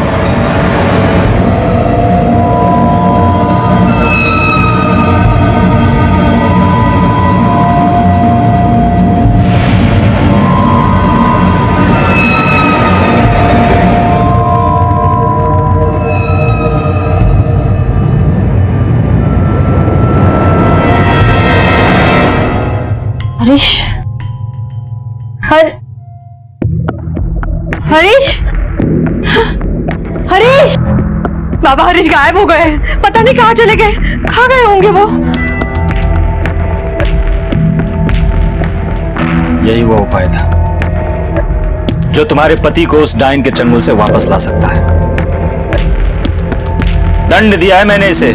हरीश, हरीश, हरीश, बाबा हरीश गायब हो गए, पता नहीं कहाँ चले गए, कहाँ गए होंगे वो। यही वो उपाय था जो तुम्हारे पति को उस डाइन के चंगुल से वापस ला सकता है। दंड दिया है मैंने इसे,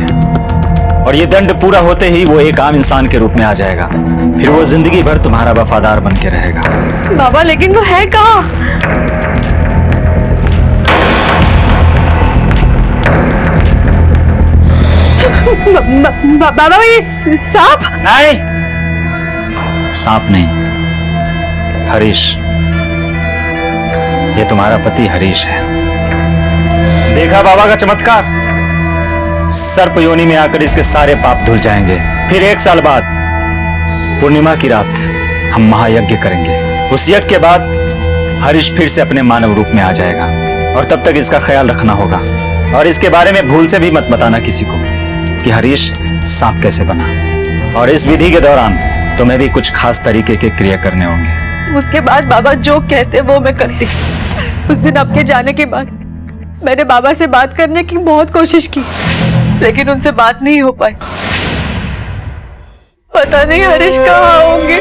और ये दंड पूरा होते ही वो एक आम इंसान के रूप में आ जाएगा। फिर वो जिंदगी भर तुम्हारा वफादार बन के रहेगा। बाबा लेकिन वो है कहाँ? बाबा ये सांप? नहीं, सांप नहीं, हरीश। ये तुम्हारा पति हरीश है। देखा बाबा का चमत्कार? सर्प योनि में आकर इसके सारे पाप धुल जाएंगे। फिर 1 साल बाद पूर्णिमा की रात हम महायज्ञ करेंगे। उस यज्ञ के बाद हरीश फिर से अपने मानव रूप में आ जाएगा, और तब तक इसका ख्याल रखना होगा। और इसके बारे में भूल से भी मत बताना किसी को कि हरीश सांप कैसे बना। और इस विधि के दौरान तुम्हें भी कुछ खास तरीके के क्रिया करने होंगे। उसके बाद बाबा जो कहते वो मैं करती। उस दिन आपके जाने के बाद मैंने बाबा से बात करने की बहुत कोशिश की, लेकिन उनसे बात नहीं हो पाई। पता नहीं हरीश कहाँ होंगे,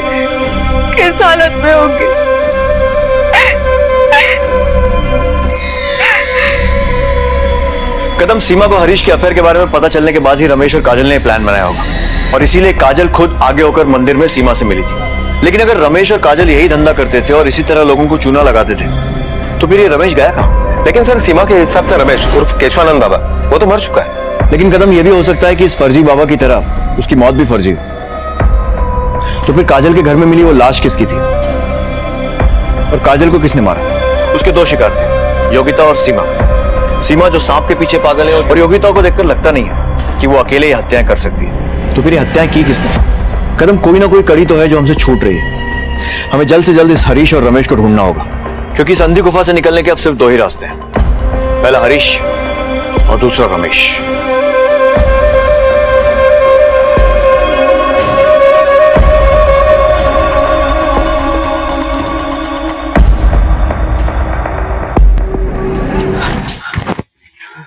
किस हालत में होंगे। कदम, सीमा को हरीश के अफेयर के बारे में पता चलने के बाद ही रमेश और काजल ने प्लान बनाया होगा, और इसीलिए काजल खुद आगे होकर मंदिर में सीमा से मिली थी। लेकिन अगर रमेश और काजल यही धंधा करते थे और इसी तरह लोगों को चूना लगाते थे, तो फिर ये रमेश गया कहाँ? लेकिन सर, सीमा के हिसाब से रमेश उर्फ केशवानंद बाबा वो तो मर चुका है। लेकिन कदम, ये भी हो सकता है कि इस फर्जी बाबा की तरह उसकी मौत भी फर्जी हो। तो फिर काजल के घर में मिली वो लाश किसकी थी, और काजल को किसने मारा? उसके 2 शिकार थे, योगिता और सीमा। सीमा जो सांप के पीछे पागल है, और योगिता को देखकर लगता नहीं है कि वो अकेले ही हत्याएं कर सकती है। तो फिर ये हत्याएं की किसने? कदम, कोई ना कोई कड़ी तो है जो हमसे छूट रही है। हमें जल्द से जल्द इस हरीश और रमेश को ढूंढना होगा, क्योंकि इस अंधी गुफा से निकलने के अब सिर्फ 2 ही रास्ते हैं, पहला हरीश और दूसरा रमेश।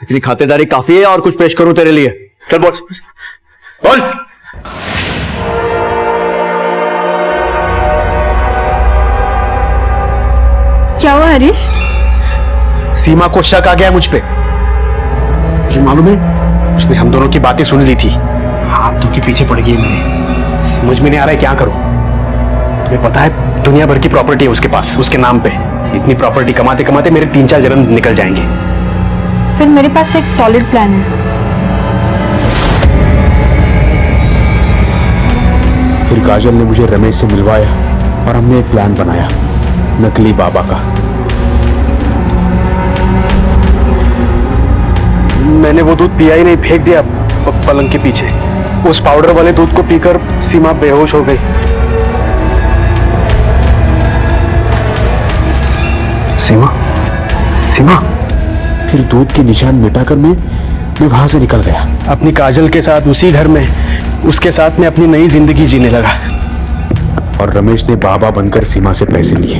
इतनी खातिरदारी काफी है, और कुछ पेश करूं तेरे लिए? चल बोल बोल। क्या हुआ हरीश? सीमा को शक आ गया मुझ पे। मुझे मालूम है, उसने हम दोनों की बातें सुन ली थी। हाथों के पीछे पड़ गई मैं। समझ में नहीं आ रहा है क्या करूं। तुम्हें पता है, दुनिया भर की प्रॉपर्टी है उसके पास, उसके नाम पे। इतनी प्रॉपर्टी कमाते कमाते मेरे 3-4 जन्म निकल जाएंगे। फिर मेरे पास एक सॉलिड प्लान है। फिर काजल ने मुझे रमेश से मिलवाया, और हमने एक प्लान बनाया नकली बाबा का। मैंने वो दूध पिया ही नहीं, फेंक दिया पलंग के पीछे। उस पाउडर वाले दूध को पीकर सीमा बेहोश हो गई। सीमा, सीमा। फिर दूध के निशान मिटाकर मैं मैं वहां से निकल गया, अपनी काजल के साथ उसी घर में उसके साथ में अपनी नई जिंदगी जीने लगा। और रमेश ने बाबा बनकर सीमा से पैसे लिए।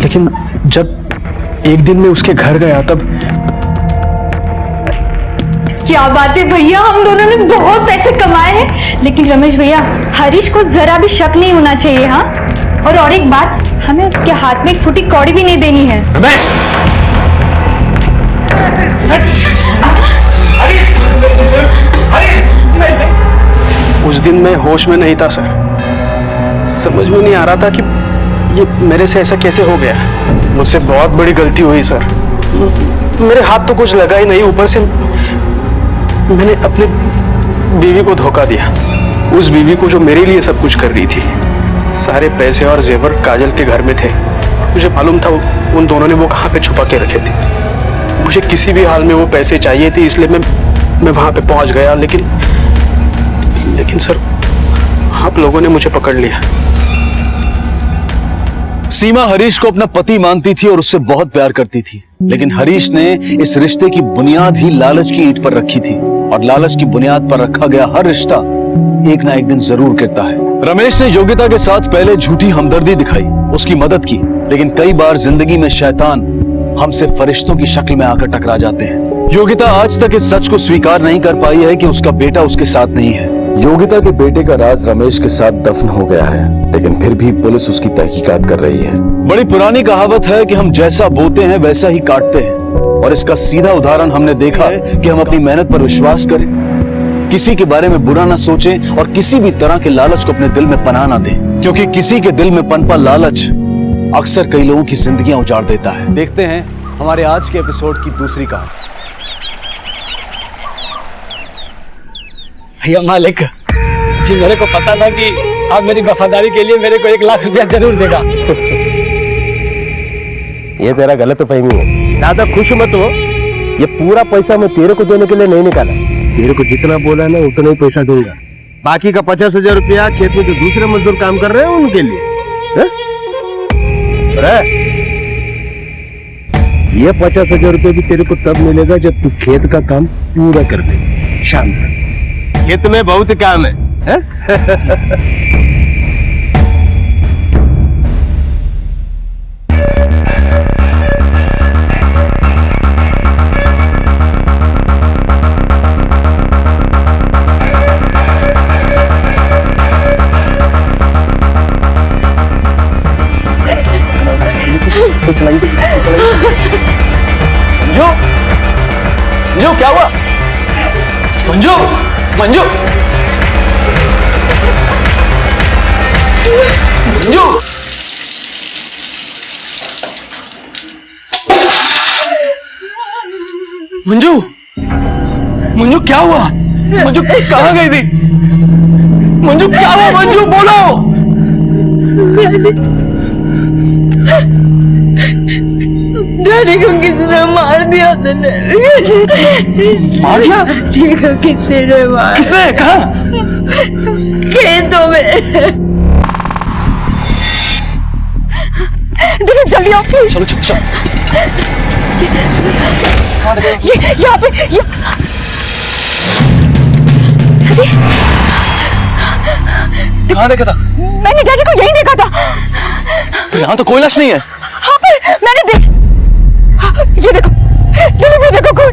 लेकिन जब एक दिन मैं उसके घर गया तब क्या बात है भैया, हम दोनों ने बहुत पैसे कमाए हैं। लेकिन रमेश भैया, हरीश को जरा भी शक नहीं होना चाहिए। हाँ, और एक बात, हमें उसके हाथ में एक फूटी कौड़ी भी नहीं देनी है। रमेश! उस दिन मैं होश में नहीं था सर। समझ में नहीं आ रहा था कि ये मेरे से ऐसा कैसे हो गया। मुझसे बहुत बड़ी गलती हुई सर। मेरे हाथ तो कुछ लगा ही नहीं, ऊपर से मैंने अपनी बीवी को धोखा दिया। उस बीवी को जो मेरे लिए सब कुछ कर रही थी। सारे पैसे और जेवर काजल के घर में थे। मुझे मालूम था उन दोनों ने वो कहाँ पे छुपा के रखे थे। मुझे किसी भी हाल में वो पैसे चाहिए थे, इसलिए मैं वहां पे पहुंच गया। लेकिन सर, आप लोगों ने मुझे पकड़ लिया। सीमा हरीश को अपना पति मानती थी और उससे बहुत प्यार करती थी। लेकिन हरीश ने इस रिश्ते की बुनियाद ही लालच की ईंट पर रखी थी, और लालच की बुनियाद पर रखा गया हर रिश्ता एक ना एक दिन जरूर गिरता है। रमेश ने योगिता के साथ पहले झूठी हमदर्दी दिखाई, उसकी मदद की, लेकिन कई बार जिंदगी में शैतान हमसे फरिश्तों की शक्ल में आकर टकरा जाते हैं। योगिता आज तक इस सच को स्वीकार नहीं कर पाई है कि उसका बेटा उसके साथ नहीं है। योगिता के बेटे का राज रमेश के साथ दफन हो गया है, लेकिन फिर भी पुलिस उसकी तहकीकात कर रही है। बड़ी पुरानी कहावत है कि हम जैसा बोते हैं वैसा ही काटते हैं, और इसका सीधा उदाहरण हमने देखा है कि हम अपनी मेहनत पर विश्वास करें, किसी के बारे में बुरा ना सोचें और किसी भी तरह के लालच को अपने दिल में पनाह ना दें, क्योंकि किसी के दिल में पनपा लालच अक्सर कई लोगों की जिंदगियां उजाड़ देता है। देखते हैं हमारे आज के एपिसोड की दूसरी कहानी। भैया मालिक जी, मेरे को पता था कि आप मेरी वफादारी के लिए मेरे को 1 लाख रुपया जरूर देगा। ये तेरा गलत फहमी है। ज्यादा खुश मत हो, ये पूरा पैसा मैं तेरे को देने के लिए नहीं निकाला। तेरे को जितना बोला ना उतना ही पैसा दूंगा। बाकी का 50,000 रुपया खेत में जो दूसरे मजदूर काम कर रहे हैं उनके लिए है? ये 50,000 रुपये भी तेरे को तब मिलेगा जब तू खेत का काम पूरा कर दे। शांत, खेत में बहुत काम है? मंजू, मंजू क्या हुआ? मंजू, मंजू, मंजू, मंजू, मंजू क्या हुआ? मंजू कहाँ गई थी? मंजू क्या हुआ? मंजू बोलो। डैडी को किसी ने मार दिया था। मार दिया? डैडी को किसी ने मार। किसने? कहाँ? खेतों में। जल्दी आओ। चलो चलो चलो। ये यहाँ पे कहाँ देखा था? मैंने डैडी को यही देखा था। तो यहाँ तो कोई लाश नहीं है। हाँ पर मैंने ये देखो, ये देखो खून।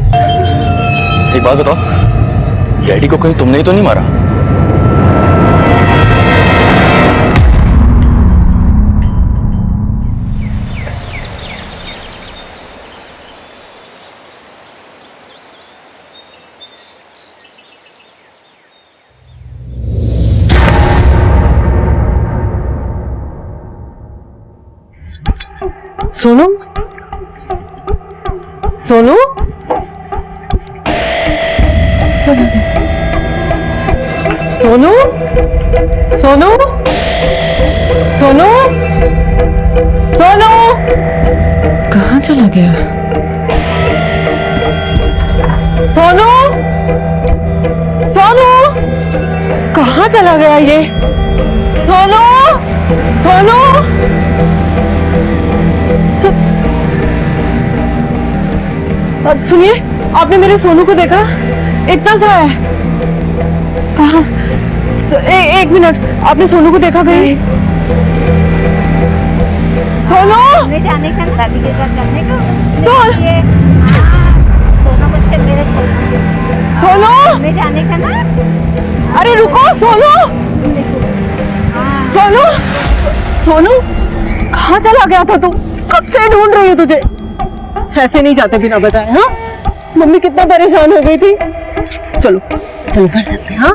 एक बात बताओ, डैडी को कहीं तुमने ही तो नहीं मारा? सोनू, सोनू, सोनू, सोनू, सोनू, सोनू, सोनू, कहाँ चला गया? सोनू, सोनू, कहाँ चला गया ये? सोनू, सोनू, सुनिए। आपने मेरे सोनू को देखा? इतना सा है। कहाँ? एक मिनट, आपने सोनू को देखा कहीं? सोनू? जाने का दादी के साथ जाने का। सोनू? जाने का ना? अरे रुको सोनू! सोनू? सोनू? कहाँ चला गया था तू? कब से ढूंढ रही है तुझे? ऐसे नहीं जाते बिना बताए, हाँ? मम्मी कितना परेशान हो गई थी। चलो चलो घर चलते हैं, हाँ?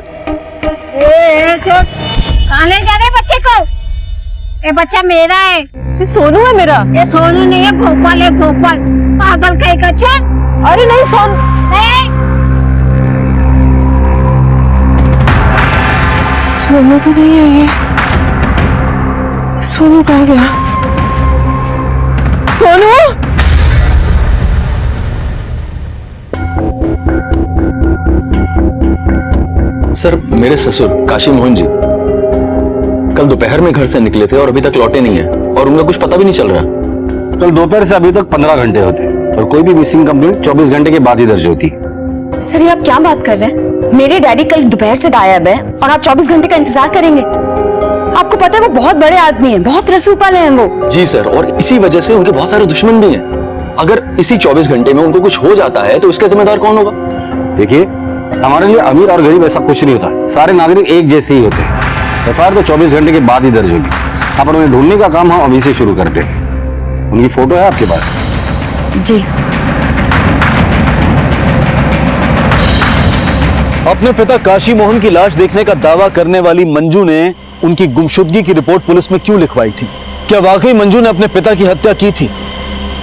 कहाँ ले जा रहे बच्चे को? ये बच्चा मेरा है। ये सोनू है मेरा। ये सोनू नहीं है, गोपाल है, गोपाल। पागल कहीं का छोड़। अरे नहीं सोनू नहीं। सोनू तो नहीं है ये। सोनू कहाँ गया? सोनू? सर, मेरे ससुर काशी मोहन जी कल दोपहर में घर से निकले थे और अभी तक लौटे नहीं है और उनका कुछ पता भी नहीं चल रहा। कल दोपहर से अभी तक 15 घंटे होते और कोई भी मिसिंग कंप्लेंट 24 घंटे के बाद ही दर्ज होती। सर ये आप क्या बात कर रहे हैं? मेरे डैडी कल दोपहर से गायब है और आप 24 घंटे का इंतजार करेंगे? आपको पता है वो बहुत बड़े आदमी हैं, बहुत रसूल हैं वो। जी सर, और इसी वजह से उनके बहुत सारे दुश्मन भी हैं। अगर इसी 24 घंटे में उनको कुछ हो जाता है तो इसका जिम्मेदार कौन होगा? देखिए, हमारे लिए अमीर और गरीब ऐसा कुछ नहीं होता, सारे नागरिक एक जैसे ही होते हैं। एफआईआर तो 24 घंटे के बाद ही दर्ज होगी। आप उन्हें ढूंढने का काम हम अभी से शुरू करते हैं। उनकी फोटो है आपके पास? जी। अपने पिता काशी मोहन की लाश देखने का दावा करने वाली मंजू ने उनकी गुमशुदगी की रिपोर्ट पुलिस में क्यों लिखवाई थी? क्या वाकई मंजू ने अपने पिता की हत्या की थी?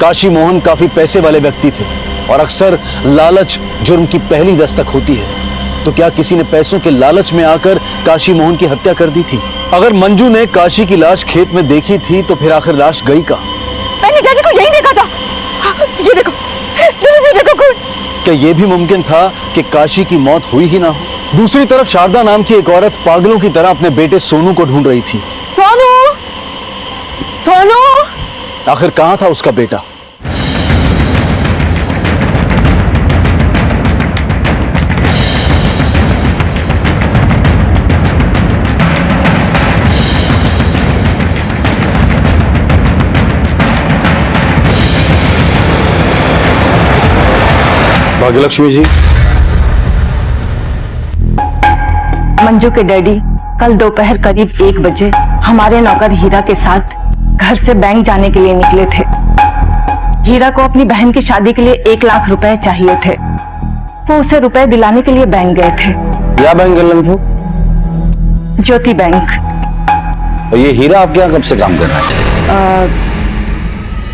काशी मोहन काफी पैसे वाले व्यक्ति थे और अक्सर लालच जुर्म की पहली दस्तक होती है। तो क्या किसी ने पैसों के लालच में आकर काशी मोहन की हत्या कर दी थी? अगर मंजू ने काशी की लाश खेत में देखी थी तो फिर आखिर लाश गई कहाँ? मैंने डैडी को यही देखा था। ये देखो, ये देखो खून। क्या यह भी मुमकिन था कि काशी की मौत हुई ही ना हो? दूसरी तरफ शारदा नाम की एक औरत पागलों की तरह अपने बेटे सोनू को ढूंढ रही थी। सोनू! सोनू! आखिर कहां था उसका बेटा? भाग्यलक्ष्मी जी, मंजू के डैडी कल दोपहर करीब 1 बजे हमारे नौकर हीरा के साथ घर से बैंक जाने के लिए निकले थे। हीरा को अपनी बहन की शादी के लिए 1 लाख रुपए चाहिए थे। वो उसे रुपए दिलाने के लिए बैंक गए थे। क्या बैंक कर थे? ज्योति बैंक। और ये हीरा आपके यहाँ कब से काम कर रहा है?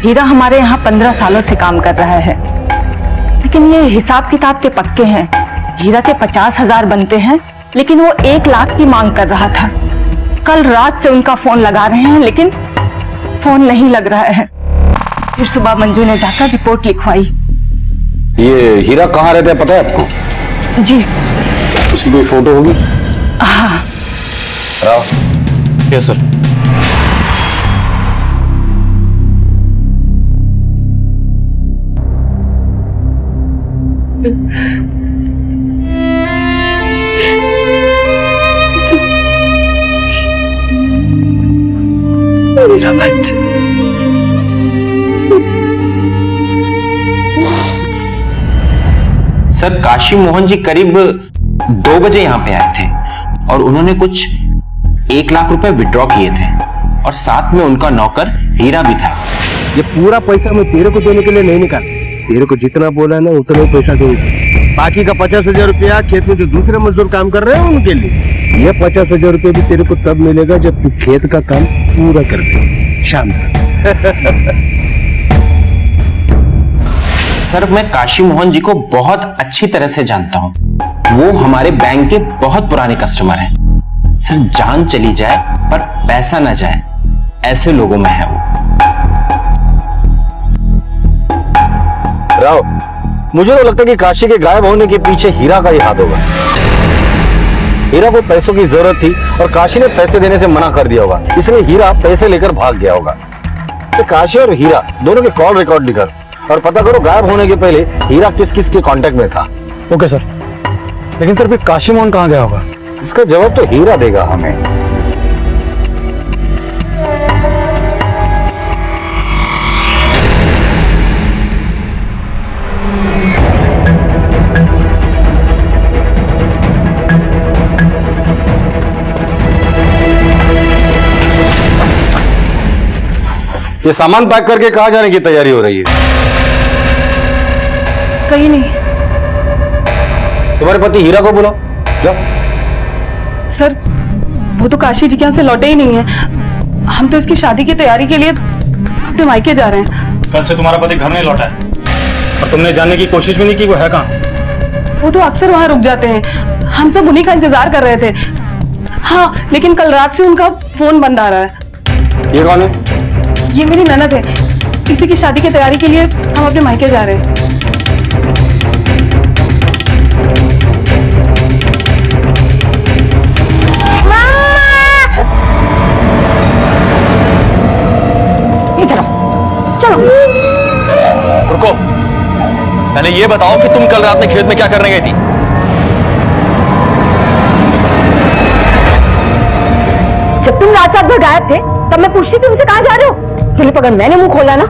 हीरा हमारे यहाँ 15 सालों से काम कर रहा है, लेकिन ये हिसाब किताब के पक्के हैं। हीरा के 50,000 बनते हैं, लेकिन वो 1 लाख की मांग कर रहा था। कल रात से उनका फोन लगा रहे हैं, लेकिन फोन नहीं लग रहा है। फिर सुबह मंजू ने जाकर रिपोर्ट लिखवाई। ये हीरा कहाँ रहता है पता है आपको? जी। उसकी कोई फोटो होगी? हाँ। Yes sir. मेरा बच्चा। सर, काशी मोहन जी करीब 2 बजे यहाँ पे आए थे और उन्होंने कुछ 1 लाख रुपए विड्रॉ किए थे और साथ में उनका नौकर हीरा भी था। ये पूरा पैसा मैं तेरे को देने के लिए नहीं निकाला। तेरे को जितना बोला ना उतना ही पैसा दूंगा। बाकी का 50,000 रुपया खेत में जो दूसरे मजदूर काम कर रहे हैं उनके लिए। ये 50,000 रुपया भी तेरे को तब मिलेगा जब तू खेत का काम पूरा कर दे शाम तक। सर, मैं काशी मोहन जी को बहुत अच्छी तरह से जानता हूँ। वो हमारे बैंक के बहुत पुराने कस्टमर हैं। सर, जान चली जाए पर पैसा ना जाए, ऐसे लोगों में है वो। राव, मुझे तो लगता है कि काशी के गायब होने के पीछे हीरा का ही हाथ होगा। हीरा को पैसों की जरूरत थी और काशी ने पैसे देने से मना कर दिया होगा, इसलिए हीरा पैसे लेकर भाग गया होगा। तो काशी और हीरा दोनों के कॉल रिकॉर्ड निकाल और पता करो गायब होने के पहले हीरा किस किस के कांटेक्ट में था। Okay sir. लेकिन सर फिर काशी मोहन कहाँ गया होगा? इसका जवाब तो हीरा देगा हमें। ये सामान पैक करके कहाँ जाने की तैयारी हो रही है? कहीं नहीं। तुम्हारे पति हीरा को बुलाओ, जाओ। सर वो तो काशी जी के यहाँ से लौटे ही नहीं है। हम तो इसकी शादी की तैयारी के लिए अपने मायके जा रहे हैं। कल से तुम्हारा पति घर नहीं लौटा है और तुमने जानने की कोशिश भी नहीं की वो है कहाँ? वो तो अक्सर वहाँ रुक जाते हैं, हम सब उन्हीं का इंतजार कर रहे थे। हाँ लेकिन कल रात से उनका फोन बंद आ रहा है। ये कौन है? ये मेरी ननद है, इसी की शादी की तैयारी के लिए हम अपने मायके जा रहे हैं। इधर चलो। रुको, पहले ये बताओ कि तुम कल रात में खेत में क्या करने गई थी? जब तुम रात भर गायब थे तब मैं पूछती थी तुमसे कहाँ जा रहे हो। फिलिप अगर मैंने मुंह खोला ना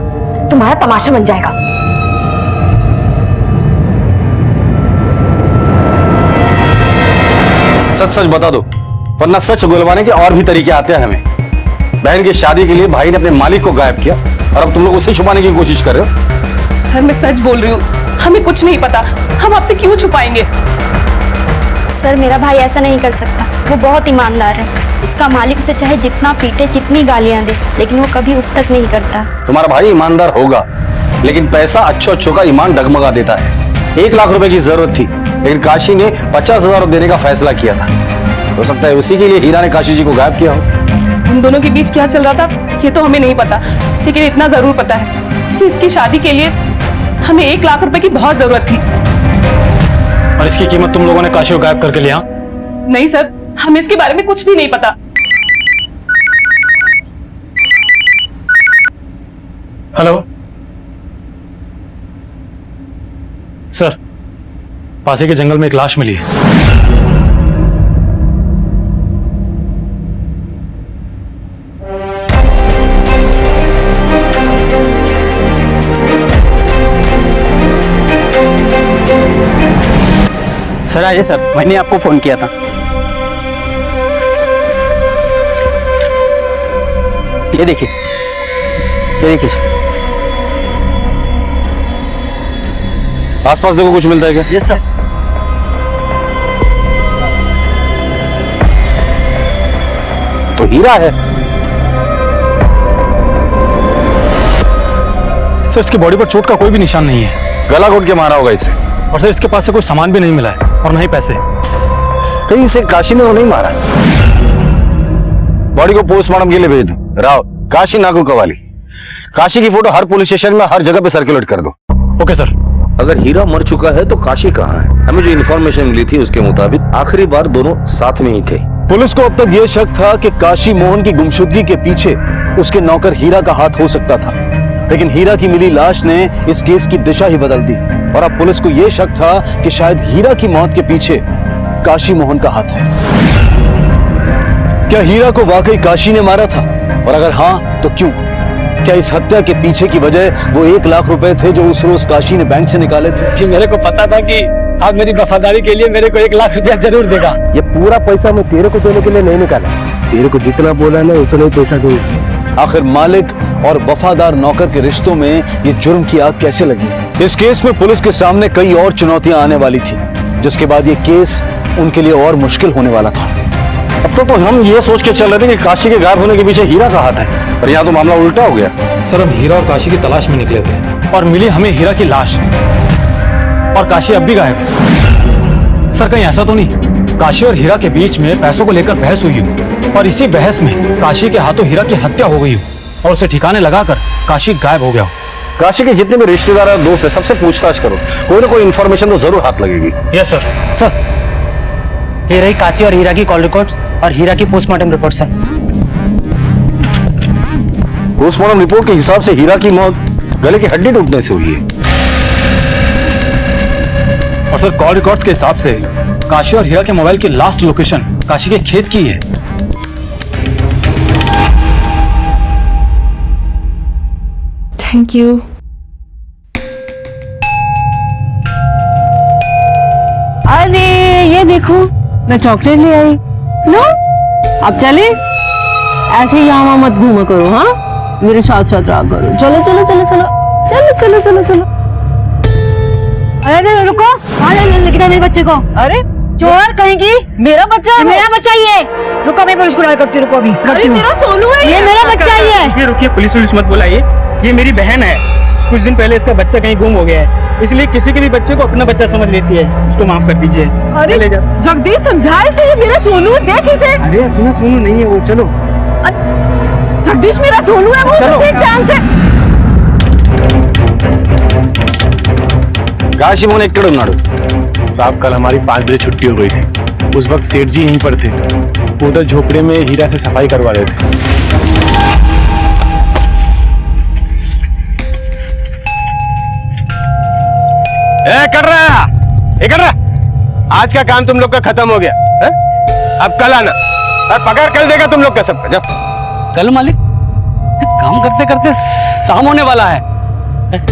तुम्हारा तमाशा बन जाएगा। सच सच बता दो, वरना सच गुलवाने के और भी तरीके आते हैं हमें। बहन की शादी के लिए भाई ने अपने मालिक को गायब किया और अब तुम लोग उसे छुपाने की कोशिश कर रहे हो। सर मैं सच बोल रही हूँ, हमें कुछ नहीं पता, हम आपसे क्यों छुपाएंगे। सर मेरा भाई ऐसा नहीं कर सकता, वो बहुत ईमानदार है। उसका मालिक उसे चाहे जितना पीटे, जितनी गालियां दे, लेकिन वो कभी उफ तक नहीं करता। तुम्हारा भाई ईमानदार होगा, लेकिन पैसा अच्छों का ईमान डगमगा देता है। 1 लाख रुपए की जरूरत थी, लेकिन काशी ने 50,000 देने का फैसला किया था। हो सकता है उसी के लिए हीरा ने काशी जी को गायब किया हो। उन दोनों के बीच क्या चल रहा था ये तो हमें नहीं पता, लेकिन इतना जरूर पता है कि इसकी शादी के लिए हमें 1 लाख रुपए की बहुत जरूरत थी। और इसकी कीमत तुम लोगों ने काशी को गायब करके लिया? नहीं सर, हमें इसके बारे में कुछ भी नहीं पता। हेलो सर, पासे के जंगल में एक लाश मिली है। सर आइए सर, मैंने आपको फोन किया था। ये देखिए, ये देखिए सर। आसपास देखो कुछ मिलता है क्या? Yes sir. तो हीरा है। सर इसकी बॉडी पर चोट का कोई भी निशान नहीं है। गला घोट के मारा होगा इसे। और सर इसके पास से कोई सामान भी नहीं मिला है और न ही पैसे। कहीं से काशी ने वो नहीं मारा। बॉडी को पोस्टमार्टम के लिए भेज दो। राव, काशी नागू कवाली। काशी की फोटो हर पुलिस स्टेशन में हर जगह पे सर्कुलेट कर दो। Okay sir. अगर हीरा मर चुका है तो काशी कहाँ है? हमें जो इन्फॉर्मेशन मिली थी उसके मुताबिक आखिरी बार दोनों साथ में ही थे। पुलिस को अब तक यह शक था कि काशी मोहन की गुमशुदगी के पीछे उसके नौकर हीरा का हाथ हो सकता था, लेकिन हीरा की मिली लाश ने इस केस की दिशा ही बदल दी और अब पुलिस को यह शक था कि शायद हीरा की मौत के पीछे काशी मोहन का हाथ है। क्या हीरा को वाकई काशी ने मारा था? और अगर हाँ तो क्यों? क्या इस हत्या के पीछे की वजह वो 1 लाख रुपए थे जो उस रोज काशी ने बैंक से निकाले थे? जी मेरे को पता था कि आप मेरी वफादारी के लिए मेरे को 1 लाख रुपया जरूर देगा। ये पूरा पैसा मैं तेरे को देने के लिए नहीं निकाला, तेरे को जितना बोला ना उतना ही पैसा दूंगा। आखिर मालिक और वफादार नौकर के रिश्तों में ये जुर्म की आग कैसे लगी? इस केस में पुलिस के सामने कई और चुनौतियां आने वाली थी, जिसके बाद ये केस उनके लिए और मुश्किल होने वाला था। अब तो हम ये सोच के चल रहे थे कि काशी के गायब होने के पीछे हीरा का हाथ है, पर यहाँ तो मामला उल्टा हो गया। सर हम हीरा और काशी की तलाश में निकले थे और मिली हमें हीरा की लाश, और काशी अब भी गायब है। सर कहीं ऐसा तो नहीं काशी और हीरा के बीच में पैसों को लेकर बहस हुई हो और इसी बहस में काशी के हाथों हीरा की हत्या हो गई हो और उसे ठिकाने लगाकर काशी गायब हो गया हो? काशी के जितने भी रिश्तेदार और दोस्त है सबसे पूछताछ करो, कोई ना कोई इन्फॉर्मेशन तो जरूर हाथ लगेगी। Yes sir. सर ये रही काशी और हीरा की कॉल रिकॉर्ड्स और हीरा की postmortem report sir. Postmortem report के हिसाब से हीरा की मौत गले की हड्डी टूटने से हुई है। और सर कॉल रिकॉर्ड्स के हिसाब से काशी और हीरा के मोबाइल की लास्ट लोकेशन काशी के खेत की है। Thank you. अरे ये देखो मैं चॉकलेट ले आई। लो अब चले, ऐसे ही यहाँ मत घूमा करो। हाँ मेरे साथ साथ रहा करो। चलो चलो चलो चलो चलो चलो चलो चलो। अरे रुको, कहाँ लेके गए मेरे बच्चे को? अरे चोर कहेंगी, मेरा बच्चा है, मेरा बच्चा ही है। रुको मैं पुलिस को कॉल करती हूँ। रुको अभी अरे मेरा सोनू है ये मेरा बच्चा ही है। रुकिए रुकिए, पुलिस मत बुलाइए, ये मेरी बहन है। कुछ दिन पहले इसका बच्चा कहीं गुम हो गया है, इसलिए किसी के भी बच्चे को अपना बच्चा समझ लेती है। इसको माफ कर दीजिए। अरे जगदीश समझाए से ये मेरा सोनू है, देख इसे। अरे अपना सोनू नहीं है वो, चलो। जगदीश मेरा सोनू है वो, देख ध्यान से। काशी मोहन एक्कड़ उन्नाडु साहब कल हमारी 5 बजे छुट्टी हो गई थी। उस वक्त सेठ जी यहीं पर थे, उधर झोपड़े में हीरा से सफाई करवा रहे थे। कर रहा आज का काम तुम लोग का खत्म हो गया है? अब कल आना और पगार कल देगा तुम लोग का सबका। जाओ। कल मालिक, काम करते करते शाम होने वाला है।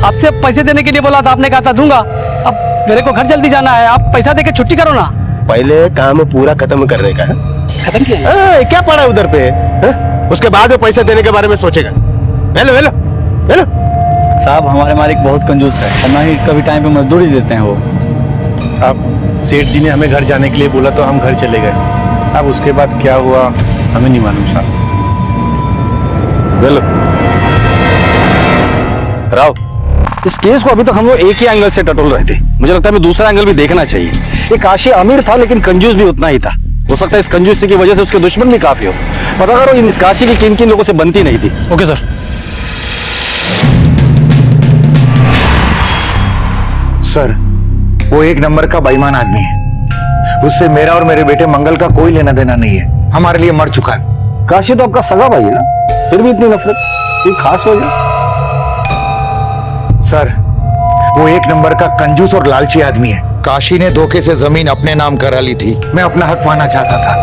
आपसे पैसे देने के लिए बोला था, आपने कहा था दूंगा। अब मेरे को घर जल्दी जाना है, आप पैसा देके छुट्टी करो ना। पहले काम पूरा खत्म करने का है। खत्म किया? क्या पड़ा उधर पे है? उसके बाद वो पैसा देने के बारे में सोचेगा। हेलो हेलो हेलो साहब हमारे मालिक बहुत कंजूस है और ना ही कभी टाइम पे मजदूरी देते हैं वो। साहब सेठ जी ने हमें घर जाने के लिए बोला तो हम घर चले गए साहब। उसके बाद क्या हुआ हमें नहीं मालूम साहब। राव, इस केस को अभी तक हम लोग एक ही एंगल से टटोल रहे थे। मुझे लगता है हमें दूसरा एंगल भी देखना चाहिए। ये काशी अमीर था लेकिन कंजूस भी उतना ही था। हो सकता है इस कंजूसी की वजह से उसके दुश्मन भी काफी हो। पता करो इन काशी की किन किन लोगों से बनती नहीं थी। Okay sir. सर वो एक नंबर का बेईमान आदमी है। उससे मेरा और मेरे बेटे मंगल का कोई लेना देना नहीं है। हमारे लिए मर चुका है। काशी तो आपका सगा भाई है ना, फिर भी इतनी नफरत, कोई खास वजह? सर वो एक नंबर का कंजूस और लालची आदमी है। काशी ने धोखे से जमीन अपने नाम करा ली थी। मैं अपना हक पाना चाहता था।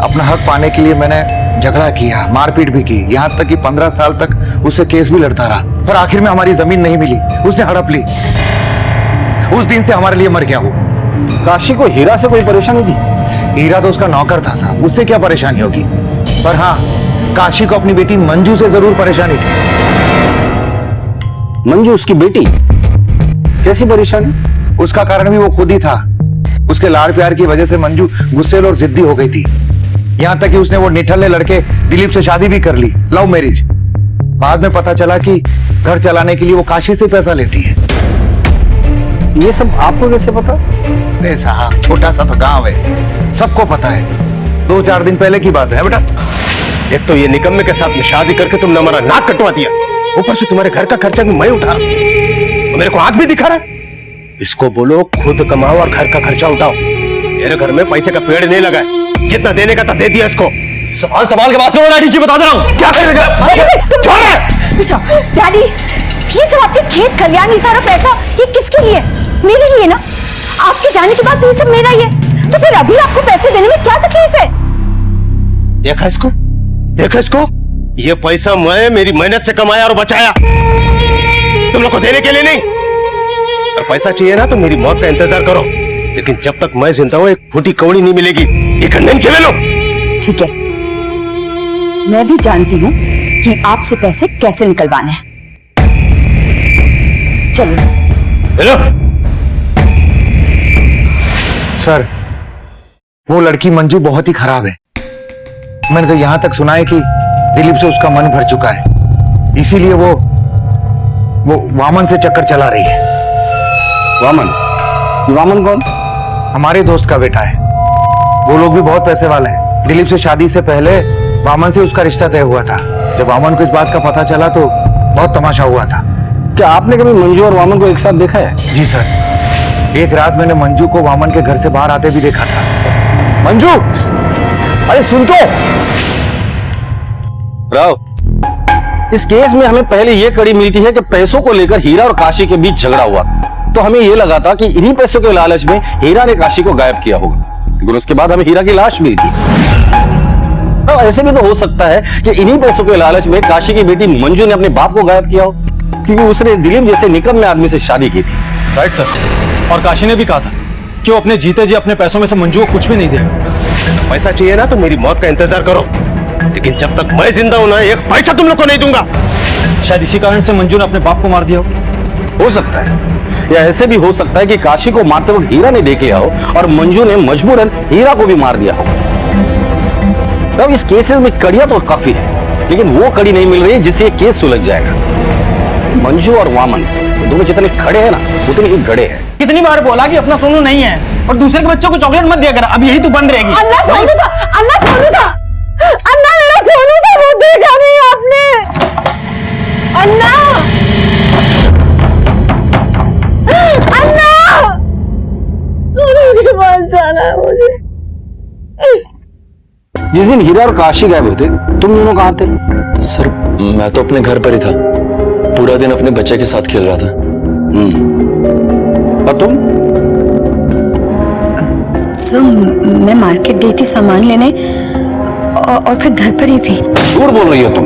अपना हक पाने के लिए मैंने झगड़ा किया, मारपीट भी की, यहाँ तक कि 15 साल तक उससे केस भी लड़ता रहा। पर आखिर में हमारी जमीन नहीं मिली, उसने हड़प ली। उस दिन से हमारे लिए मर गया वो। काशी को हीरा से कोई परेशानी थी? हीरा तो उसका नौकर था साहब, उससे क्या परेशानी होगी। पर हाँ, काशी को अपनी बेटी मंजू से जरूर परेशानी थी। मंजू उसकी बेटी? कैसी परेशानी? उसका कारण भी वो खुद ही था। उसके लाड़ प्यार की वजह से मंजू गुस्सेल और जिद्दी हो गई थी। यहाँ तक कि उसने वो निठल्ले लड़के दिलीप से शादी भी कर ली, लव मैरिज। बाद में पता चला कि घर चलाने के लिए वो काशी से पैसा लेती है। ये सब आपको कैसे पता? नहीं साहब, छोटा सा तो गांव है, सबको पता है। 2-4 दिन पहले की बात है बेटा। एक तो ये निकम्मे के साथ में शादी करके तुमने हमारा नाक कटवा दिया, ऊपर से तुम्हारे घर का खर्चा भी मैं उठा रहा हूं। मेरे को आंख भी दिखा रहा है। इसको बोलो खुद कमाओ और घर का खर्चा उठाओ। मेरे घर में पैसे का पेड़ नहीं लगा है, जितना देने का था दे दिया इसको। सवाल के बात करो डैडी जी, बता दे रहा हूं क्या करेगा। डैडी ये सब आपके खेत खलियान, ये सारा पैसा ये किसके लिए? मेरे लिए ना। आपके जाने के बाद तो ये सब मेरा ही है, तो फिर अभी आपको पैसे देने में क्या तकलीफ है? देखा इसको, देखा इसको, ये पैसा मैं मेरी मेहनत से कमाया और बचाया, तुम लोग को देने के लिए नहीं। और पैसा चाहिए ना तो मेरी मौत का इंतजार करो, लेकिन जब तक मैं जिंदा हूं एक फूटी कौड़ी नहीं मिलेगी। ये कंडेम चले लो। ठीक है, मैं भी जानती हूँ कि आपसे पैसे कैसे निकलवाने हैं। चलिए। हेलो सर, वो लड़की मंजू बहुत ही खराब है। मैंने तो यहां तक सुना है कि दिलीप से उसका मन भर चुका है, इसीलिए वो वामन से चक्कर चला रही है। वामन? वामन कौन? हमारे दोस्त का बेटा है। वो लोग भी बहुत पैसे वाले हैं। दिलीप से शादी से पहले वामन से उसका रिश्ता तय हुआ था। जब वामन को इस बात का पता चला तो बहुत तमाशा हुआ था। क्या आपने कभी मंजू और वामन को एक साथ देखा है? जी सर, एक रात मैंने मंजू को वामन के घर से बाहर आते भी देखा था। मंजू, अरे सुन तो। राव, इस केस में हमें पहले ये कड़ी मिलती है कि पैसों को लेकर हीरा और काशी के बीच झगड़ा हुआ, तो हमें ये लगा था कि इन्हीं पैसों के लालच में हीरा ने काशी को गायब किया होगा, लेकिन उसके बाद हमें हीरा की लाश मिली थी। तो ऐसे भी तो हो सकता है कि इन्हीं पैसों के लालच में काशी की बेटी मंजू ने अपने बाप को गायब किया हो, क्योंकि उसने दिलीप जैसे निकम्मे आदमी से शादी की थी। राइट सर, और काशी ने भी कहा था कि वो अपने जीते जी अपने पैसों में से मंजू को कुछ भी नहीं देगा। पैसा चाहिए ना तो मेरी मौत का इंतजार करो, लेकिन जब तक मैं जिंदा हूं ना, एक पैसा तुम लोग को नहीं दूंगा। शायद इसी कारण से मंजू ने अपने बाप को मार दिया हो सकता है, या ऐसे भी हो सकता है कि काशी को मारते वक्त हीरा ने देख लिया हो और मंजू ने मजबूरन हीरा को भी मार दिया हो। तब इस केसेस में कड़ियां तो काफी है, लेकिन वो कड़ी नहीं मिल रही जिससे ये केस सुलझ जाएगा। मंजू और वामन दोनों जितने खड़े हैं ना, उतने ही गड़े हैं। कितनी बार बोला कि अपना सोनू नहीं है और दूसरे के बच्चों को चॉकलेट मत दिया कर, अब यही तो बंद रहेगी। अन्ना सोनू था, अन्ना सोनू था, अन्ना मेरा सोनू था, वो देखा नहीं आपने। अन्ना, अन्ना, सोनू के पास जाना है मुझे। जिस दिन हीरा और काशी गायब होते, तुम दोनों कहाँ थे? सर मैं तो अपने घर पर ही था, पूरा दिन अपने बच्चे के साथ खेल रहा था। और तुम? सर मैं मार्केट गई थी सामान लेने और फिर घर पर ही थी। झूठ बोल रही हो तुम।